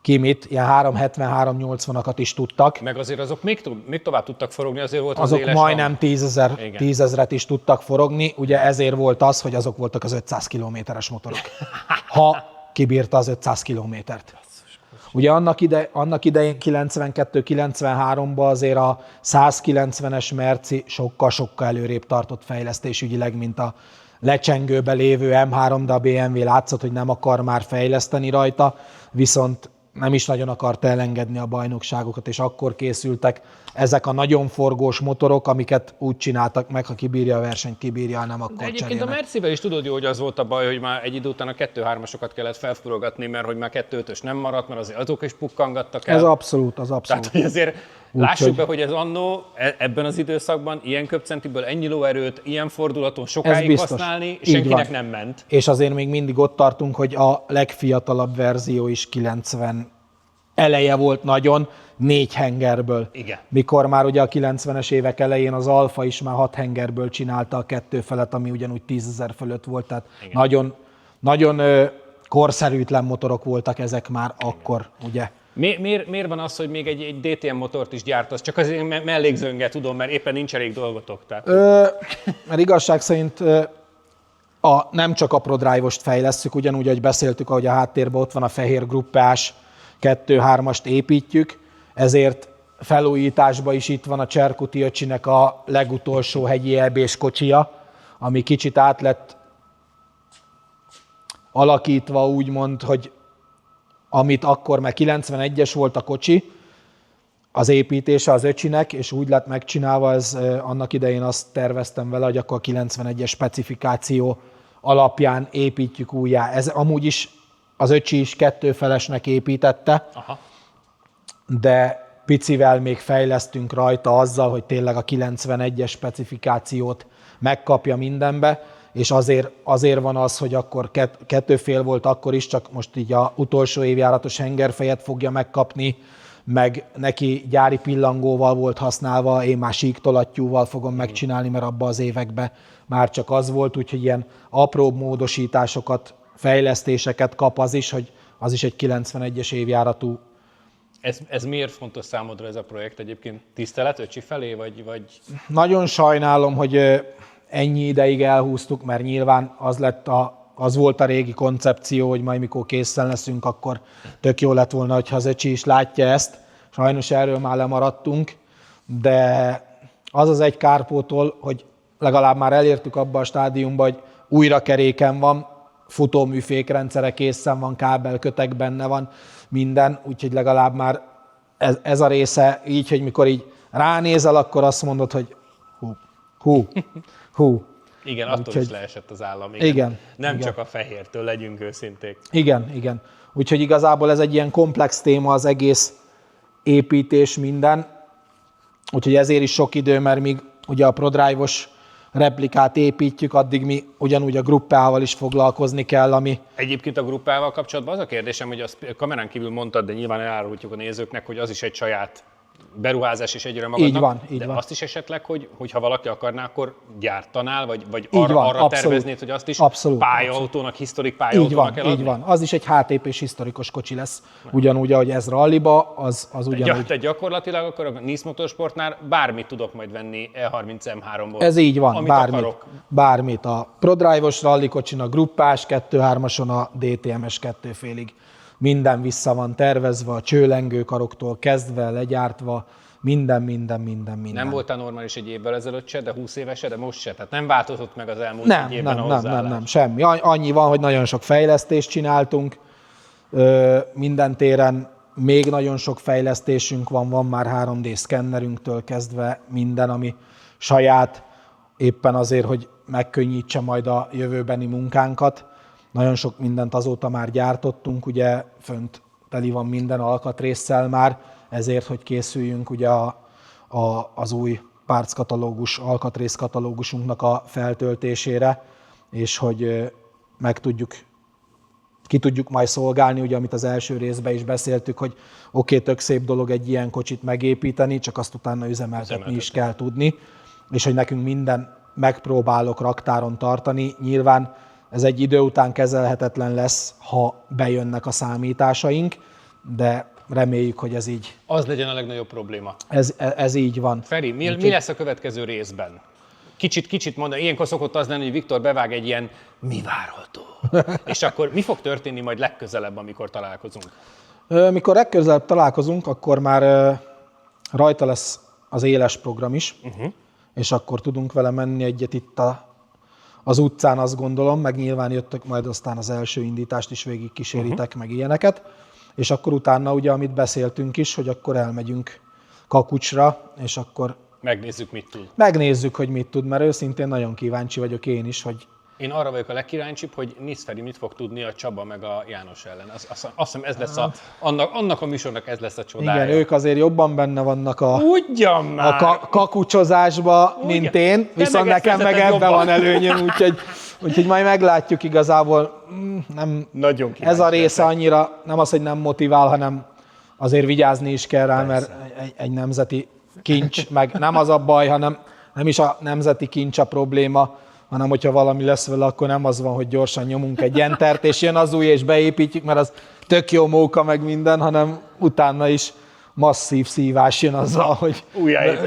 ki mit, ilyen 370-380-akat is tudtak. Meg azért azok még tovább tudtak forogni, azért volt az Azok éles majdnem hang. 10 ezret is tudtak forogni, ugye ezért volt az, hogy azok voltak az 500 kilométeres motorok. Ha kibírta az 500 kilométert. Ugye annak idején 92-93-ban azért a 190-es Merci sokkal előrébb tartott fejlesztésügyileg, mint a lecsengőbe lévő M3, de a BMW látszott, hogy nem akar már fejleszteni rajta, viszont nem is nagyon akart elengedni a bajnokságokat, és akkor készültek ezek a nagyon forgós motorok, amiket úgy csináltak meg, ha kibírja a versenyt, kibírja, nem akkor Egyébként cserélnek. a Mercivel is tudod jó, hogy az volt a baj, hogy már egy idő után a 2-3-asokat kellett felfurogatni, mert hogy már 2-5-ös nem maradt, mert azért azok is pukkangattak el. Ez abszolút. Tehát, hogy azért lássuk be, hogy ez annó ebben az időszakban ilyen köbcentiből ennyi lóerőt, ilyen fordulaton sokáig használni, senkinek nem ment. És azért még mindig ott tartunk, hogy a legfiatalabb verzió is 90 eleje volt nagyon, 4 hengerből. Igen. Mikor már ugye a 90-es évek elején az Alfa is már 6 hengerből csinálta a kettő felet, ami ugyanúgy 10 000 fölött volt, tehát nagyon korszerűtlen motorok voltak ezek már akkor, ugye. Miért van az, hogy még egy DTM motort is gyártasz? Csak azért mellékzönge, tudom, mert éppen nincs elég dolgotok. Tehát... Mert igazság szerint nem csak a ProDrive-ost fejlesszük, ugyanúgy, ahogy beszéltük, ahogy a háttérben ott van a fehér gruppás 2-3-ast építjük, ezért felújításban is itt van a Cserkuti öcsinek a legutolsó hegyi EB-s kocsia, ami kicsit át lett alakítva úgymond, hogy amit akkor, mert 91-es volt a kocsi, az építése az öcsinek, és úgy lett megcsinálva, ez annak idején azt terveztem vele, hogy akkor a 91-es specifikáció alapján építjük újjá. Ez amúgy is az öcsi is kettőfelesnek építette, Aha. de picivel még fejlesztünk rajta azzal, hogy tényleg a 91-es specifikációt megkapja mindenbe, és azért van az, hogy akkor kettőfél volt akkor is, csak most így a utolsó évjáratos hengerfejet fogja megkapni, meg neki gyári pillangóval volt használva, én már síktolattyúval fogom megcsinálni, mert abban az években már csak az volt, úgyhogy ilyen apróbb módosításokat, fejlesztéseket kap az is, hogy az is egy 91-es évjáratú. Ez miért fontos számodra ez a projekt egyébként? Tisztelet öcsi felé, vagy... Nagyon sajnálom, hogy ennyi ideig elhúztuk, mert nyilván az volt a régi koncepció, hogy majd mikor készen leszünk, akkor tök jó lett volna, hogyha az öcsi is látja ezt. Sajnos erről már lemaradtunk, de az egy kárpótol, hogy legalább már elértük abba a stádiumba, hogy újra keréken van, futóműfékrendszere készen van, kábelkötek benne van, minden, úgyhogy legalább már ez a része így, hogy mikor így ránézel, akkor azt mondod, hogy hú. Igen, attól úgyhogy, is leesett az állam. Igen. Nem igen. csak a fehértől, legyünk őszinték. Igen. Úgyhogy igazából ez egy ilyen komplex téma az egész építés minden. Úgyhogy ezért is sok idő, mert míg ugye a ProDrive-os replikát építjük, addig mi ugyanúgy a gruppával is foglalkozni kell, ami... Egyébként a gruppával kapcsolatban az a kérdésem, hogy azt kamerán kívül mondtad, de nyilván elárultjuk a nézőknek, hogy az is egy saját beruházás és egyre magadnak. Így van. Azt is esetleg, hogy ha valaki akarná, akkor gyártanál, vagy arra abszolút, terveznéd, hogy azt is pályaautónak, historik pályaautónak eladni? Így van. Az is egy HTP-s historikus kocsi lesz. Ugyanúgy, ahogy ez ralliba, az ugyanúgy. Tehát gyakorlatilag akkor a Nice Motorsportnál bármit tudok majd venni E30 M3-ból. Ez így van, amit bármit. A ProDrive-os rally kocsin, a gruppás, 2-3-ason, a DTM-es 2,5-ig. Minden vissza van tervezve, a csőlengőkaroktól kezdve, legyártva, minden. Nem voltál normális egy évvel ezelőtt se, de 20 éves se, de most se? Tehát nem változott meg az elmúlt egy évben a hozzáállás? Nem, semmi. Annyi van, hogy nagyon sok fejlesztést csináltunk, minden téren még nagyon sok fejlesztésünk van már 3D szkennerünktől kezdve minden, ami saját, éppen azért, hogy megkönnyítse majd a jövőbeni munkánkat. Nagyon sok mindent azóta már gyártottunk, ugye fönt teli van minden alkatrésszel már, ezért, hogy készüljünk ugye az új párckatalógus, alkatrészkatalógusunknak a feltöltésére, és hogy meg tudjuk ki tudjuk majd szolgálni, ugye, amit az első részben is beszéltük, hogy oké, tök szép dolog egy ilyen kocsit megépíteni, csak azt utána üzemeltetni is kell tudni, és hogy nekünk minden megpróbálok raktáron tartani. Nyilván ez egy idő után kezelhetetlen lesz, ha bejönnek a számításaink, de reméljük, hogy ez így. Az legyen a legnagyobb probléma. Ez így van. Feri, mi lesz a következő részben? Kicsit mondani, ilyenkor szokott az lenni, hogy Viktor bevág egy ilyen mi várható. És akkor mi fog történni majd legközelebb, amikor találkozunk? Mikor legközelebb találkozunk, akkor már rajta lesz az éles program is, és akkor tudunk vele menni egyet itt az utcán, azt gondolom, meg nyilván jöttök majd aztán az első indítást is végig kíséritek, meg ilyeneket, és akkor utána ugye, amit beszéltünk is, hogy akkor elmegyünk Kakucsra, és akkor megnézzük, mit tud. Megnézzük, hogy mit tud, mert őszintén nagyon kíváncsi vagyok én is, hogy... Én arra vagyok a legkíváncsibb, hogy Niszferi mit fog tudni a Csaba meg a János ellen. Azt hiszem, ez lesz annak a műsornak ez lesz a csodája. Igen, ők azért jobban benne vannak a kakucsozásba, mint én, viszont nekem meg ebben van előnyöm, úgyhogy majd meglátjuk igazából. Nem, nagyon ez a része annyira nem az, hogy nem motivál, hanem azért vigyázni is kell rá, mert egy nemzeti kincs, meg nem az a baj, hanem nem is a nemzeti kincs a probléma, hanem hogyha valami lesz vele, akkor nem az van, hogy gyorsan nyomunk egy entert, és jön az új, és beépítjük, mert az tök jó móka meg minden, hanem utána is masszív szívás jön azzal, hogy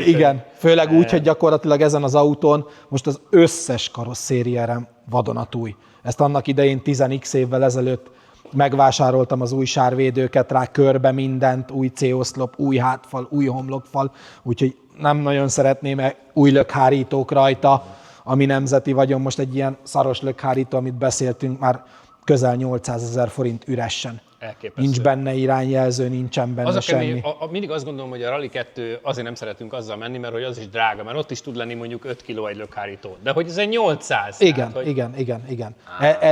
igen, főleg úgy, hogy gyakorlatilag ezen az autón most az összes karosszériárem vadonatúj. Ezt annak idején 10x évvel ezelőtt megvásároltam az új sárvédőket rá, körbe mindent, új C-oszlop, új hátfal, új homlokfal, úgyhogy nem nagyon szeretném új lökhárítók rajta, ami nemzeti vagyon. Most egy ilyen szaros lökhárító, amit beszéltünk, már közel 800 000 forint üresen. Elképesztő. Nincs benne irányjelző, nincsen benne semmi. Mindig azt gondolom, hogy a Rally 2 azért nem szeretünk azzal menni, mert hogy az is drága, mert ott is tud lenni mondjuk 5 kg egy lökhárító. De hogy ez egy 800. Igen, tehát, igen.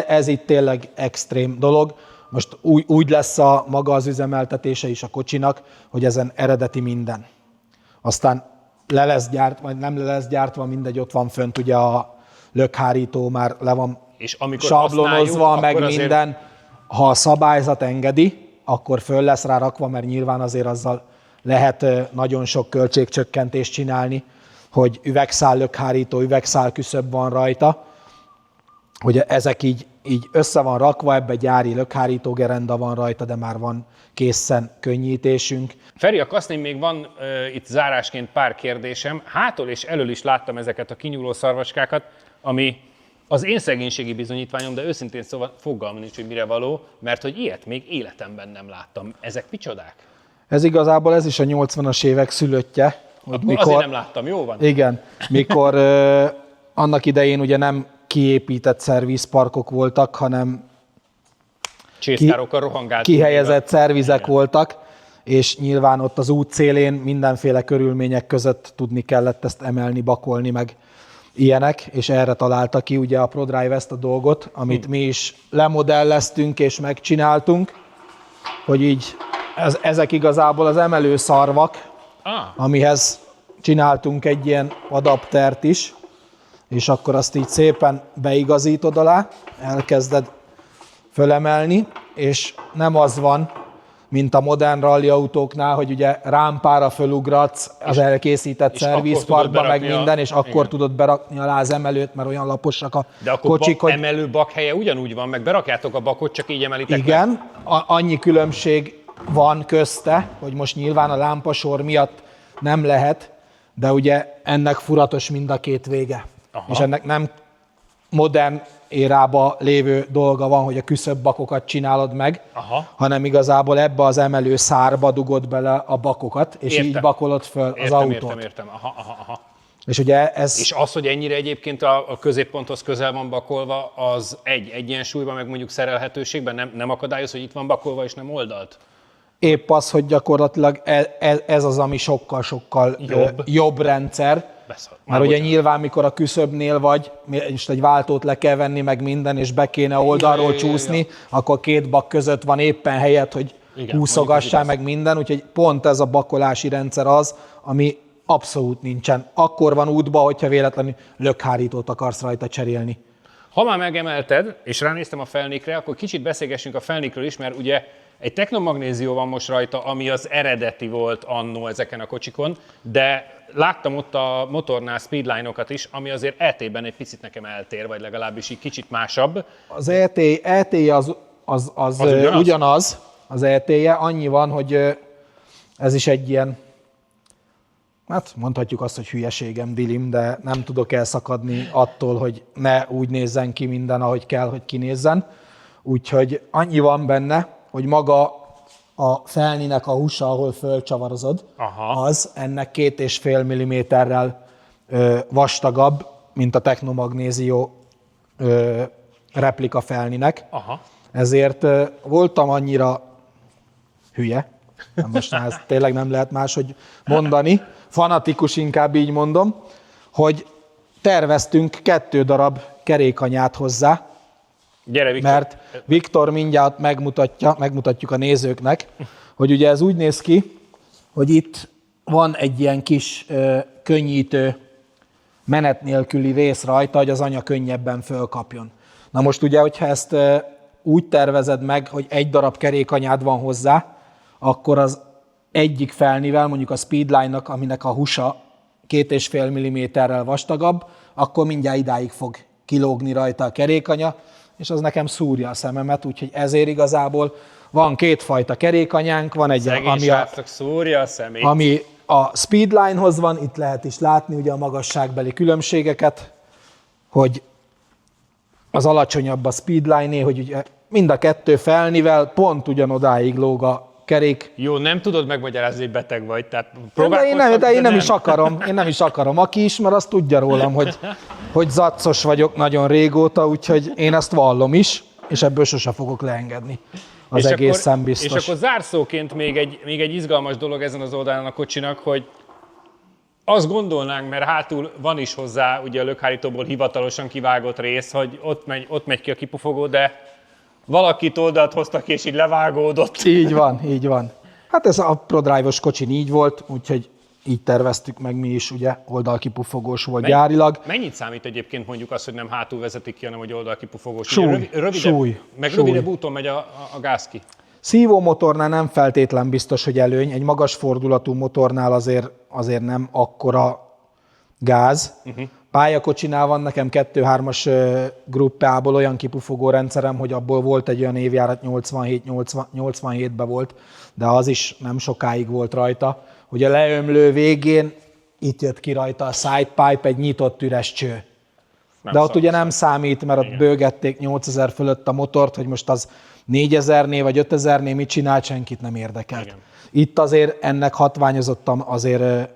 Ez itt tényleg extrém dolog. Most úgy lesz a maga az üzemeltetése is a kocsinak, hogy ezen eredeti minden. Aztán le lesz gyártva, vagy nem le lesz gyártva, mindegy, ott van fönt ugye a lökhárító, már le van és amikor sablonozva, meg minden. Ha a szabályzat engedi, akkor föl lesz rá rakva, mert nyilván azért azzal lehet nagyon sok költségcsökkentést csinálni, hogy üvegszál lökhárító, üvegszál küszöb van rajta, hogy ezek így össze van rakva, ebbe gyári lökhárító gerenda van rajta, de már van készen könnyítésünk. Feri, a Kasznin még van itt zárásként pár kérdésem. Hától és elől is láttam ezeket a kinyúló szarvaskákat, ami az én szegénységi bizonyítványom, de őszintén szóval fogalmam nincs, hogy mire való, mert hogy ilyet még életemben nem láttam. Ezek micsodák? Ez igazából ez is a 80-as évek szülöttje. Azért nem láttam, jó van? Igen, mikor annak idején ugye nem kiépített szervizparkok voltak, hanem kihelyezett szervizek voltak, és nyilván ott az út szélén mindenféle körülmények között tudni kellett ezt emelni, bakolni, meg ilyenek, és erre találta ki ugye a ProDrive ezt a dolgot, amit mi is lemodelleztünk és megcsináltunk, hogy így ezek igazából az emelőszarvak, amihez csináltunk egy ilyen adaptert is, és akkor azt így szépen beigazítod alá, elkezded fölemelni, és nem az van, mint a modern rally autóknál, hogy ugye rámpára fölugratsz az elkészített szervizparkba, meg minden, és akkor tudod berakni alá az emelőt, mert olyan laposak a kocsik, hogy... emelő bakhelye ugyanúgy van, meg berakjátok a bakot, csak így emelitek. Igen, meg. Annyi különbség van közte, hogy most nyilván a lámpasor miatt nem lehet, de ugye ennek furatos mind a két vége. Aha. És ennek nem modern érába lévő dolga van, hogy a küszöbbakokat csinálod meg, hanem igazából ebbe az emelő szárba dugod bele a bakokat, és így bakolod föl az autót. Értem. Aha. És ugye ez... És az, hogy ennyire egyébként a középponthoz közel van bakolva, az egyensúlyban, meg mondjuk szerelhetőségben nem akadályoz, hogy itt van bakolva, és nem oldalt? Épp az, hogy gyakorlatilag ez az, ami sokkal jobb rendszer. Mert ugye nyilván, mikor a küszöbnél vagy, és egy váltót le kell venni, meg minden, és be kéne oldalról csúszni, akkor két bak között van éppen helyet, hogy húszogassál meg minden, úgyhogy pont ez a bakolási rendszer az, ami abszolút nincsen. Akkor van útba, hogyha véletlenül lökhárítót akarsz rajta cserélni. Ha már megemelted, és ránéztem a Felnikre, akkor kicsit beszélgessünk a Felnikről is, mert ugye egy technomagnézió van most rajta, ami az eredeti volt annó ezeken a kocsikon, de láttam ott a motornál speedline-okat is, ami azért ET-ben egy picit nekem eltér, vagy legalábbis így kicsit másabb. Az ET az ugyanaz, az ET-je, annyi van, hogy ez is egy ilyen, hát mondhatjuk azt, hogy hülyeségem, dilim, de nem tudok elszakadni attól, hogy ne úgy nézzen ki minden, ahogy kell, hogy kinézzen. Úgyhogy annyi van benne, hogy maga a felninek a húsa, ahol fölcsavarozod, az ennek 2,5 mm-rel vastagabb, mint a technomagnézió replika felninek. Ezért voltam annyira hülye, most már ezt tényleg nem lehet máshogy mondani, fanatikus inkább így mondom, hogy terveztünk 2 darab kerékanyát hozzá. Gyere, Viktor. Mert Viktor mindjárt megmutatjuk a nézőknek, hogy ugye ez úgy néz ki, hogy itt van egy ilyen kis könnyítő menet nélküli rész rajta, hogy az anya könnyebben fölkapjon. Na most ugye, hogyha ezt úgy tervezed meg, hogy 1 darab kerékanyád van hozzá, akkor az egyik felnivel, mondjuk a Speedline-nak, aminek a húsa 2,5 mm-rel vastagabb, akkor mindjárt idáig fog kilógni rajta a kerékanya, és az nekem szúrja a szememet, úgyhogy ezért igazából van 2 fajta kerékanyánk, van egy, ami a Speedline-hoz van, itt lehet is látni ugye a magasságbeli különbségeket, hogy az alacsonyabb a Speedline-é, hogy ugye mind a 2 felnivel pont ugyanodáig lóg a kerék. Jó, nem tudod megmagyarázni, hogy beteg vagy, tehát én nem is akarom. Aki ismer, azt tudja rólam, hogy zaccos vagyok nagyon régóta, úgyhogy én ezt vallom is, és ebből sose fogok leengedni. Az egészen biztos. És akkor zárszóként még egy izgalmas dolog ezen az oldalán a kocsinak, hogy azt gondolnánk, mert hátul van is hozzá ugye a lökhárítóból hivatalosan kivágott rész, hogy ott megy ki a kipufogó, de valakit oldalt hoztak, és így levágódott. Így van. Hát ez a ProDrive-os kocsin így volt, úgyhogy így terveztük meg mi is, ugye oldalkipufogós volt gyárilag. Mennyit számít egyébként mondjuk az, hogy nem hátul vezetik ki, hanem hogy oldalkipufogós? Súly. Rövidebb úton megy a gáz ki. Szívómotornál nem feltétlen biztos, hogy előny. Egy magas fordulatú motornál azért nem akkora gáz. Pályakocsinál van nekem 2-3-as gruppából olyan kipufogó rendszerem, hogy abból volt egy olyan évjárat, 87-ben volt, de az is nem sokáig volt rajta. Hogy a leömlő végén itt jött ki rajta a sidepipe, egy nyitott üres cső. De ott ugye nem számít, mert ott bőgették 8000 fölött a motort, hogy most az 4000-nél vagy 5000-nél mit csinált, senkit nem érdekelt. Igen. Itt azért ennek hatványozottan azért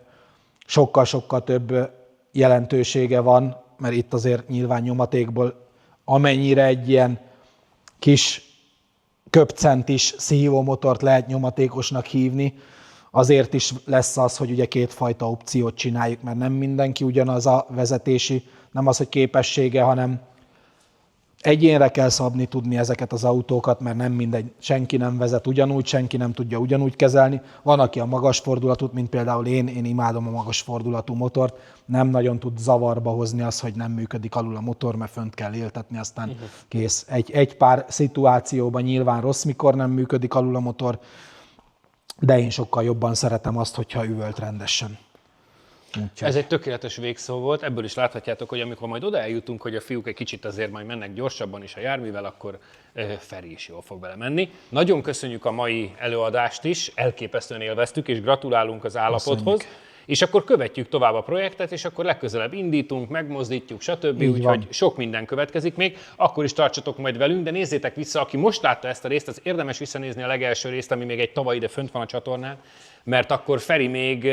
sokkal-sokkal több jelentősége van, mert itt azért nyilván nyomatékból amennyire egy ilyen kis köpcentis szívómotort lehet nyomatékosnak hívni, azért is lesz az, hogy ugye 2 fajta opciót csináljuk, mert nem mindenki ugyanaz a vezetési, nem az, hogy képessége, hanem egyénre kell szabni tudni ezeket az autókat, mert nem mindegy, senki nem vezet ugyanúgy, senki nem tudja ugyanúgy kezelni. Van, aki a magas fordulatút, mint például én imádom a magas fordulatú motort, nem nagyon tud zavarba hozni az, hogy nem működik alul a motor, mert fönt kell éltetni, aztán kész. Egy pár szituációban nyilván rossz, mikor nem működik alul a motor, de én sokkal jobban szeretem azt, hogyha üvölt rendesen. Úgyhogy. Ez egy tökéletes végszó volt, ebből is láthatjátok, hogy amikor majd oda eljutunk, hogy a fiúk egy kicsit azért majd mennek gyorsabban is a járművel, akkor Feri is jól fog vele menni. Nagyon köszönjük a mai előadást is, elképesztően élveztük, és gratulálunk az állapothoz. Köszönjük. És akkor követjük tovább a projektet, és akkor legközelebb indítunk, megmozdítjuk, stb. Úgyhogy sok minden következik még. Akkor is tartsatok majd velünk, de nézzétek vissza, aki most látta ezt a részt, az érdemes visszanézni a legelső részt, ami még egy tavaly ide fönt van a csatornán, mert akkor Feri még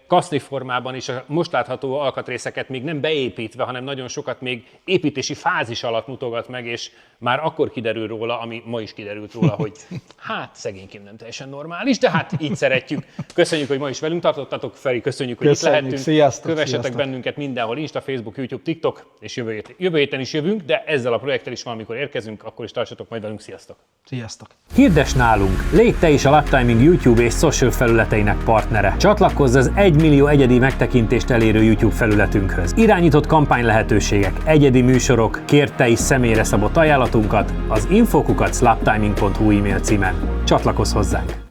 kaszli formában is a most látható alkatrészeket még nem beépítve, hanem nagyon sokat még építési fázis alatt mutogat meg, és már akkor kiderül róla, ami ma is kiderült róla, hogy hát szegényként nem teljesen normális, de hát így szeretjük. Köszönjük, hogy ma is velünk tartottatok, Feri, köszönjük, hogy itt lehettünk. Kövessetek bennünket mindenhol, Insta, Facebook, YouTube, TikTok, és jövő héten is jövünk, de ezzel a projekttel is valamikor érkezünk, akkor is tartsatok majd velünk, sziasztok! Sziasztok! Hirdess nálunk! Légy te is a Lap Timing YouTube és social felületeinek partnere. Csatlakozz az 1 4 millió egyedi megtekintést elérő YouTube felületünkhöz. Irányított kampány lehetőségek, egyedi műsorok, kérte is személyre szabott ajánlatunkat az info@slaptiming.hu e-mail címen. Csatlakozz hozzánk!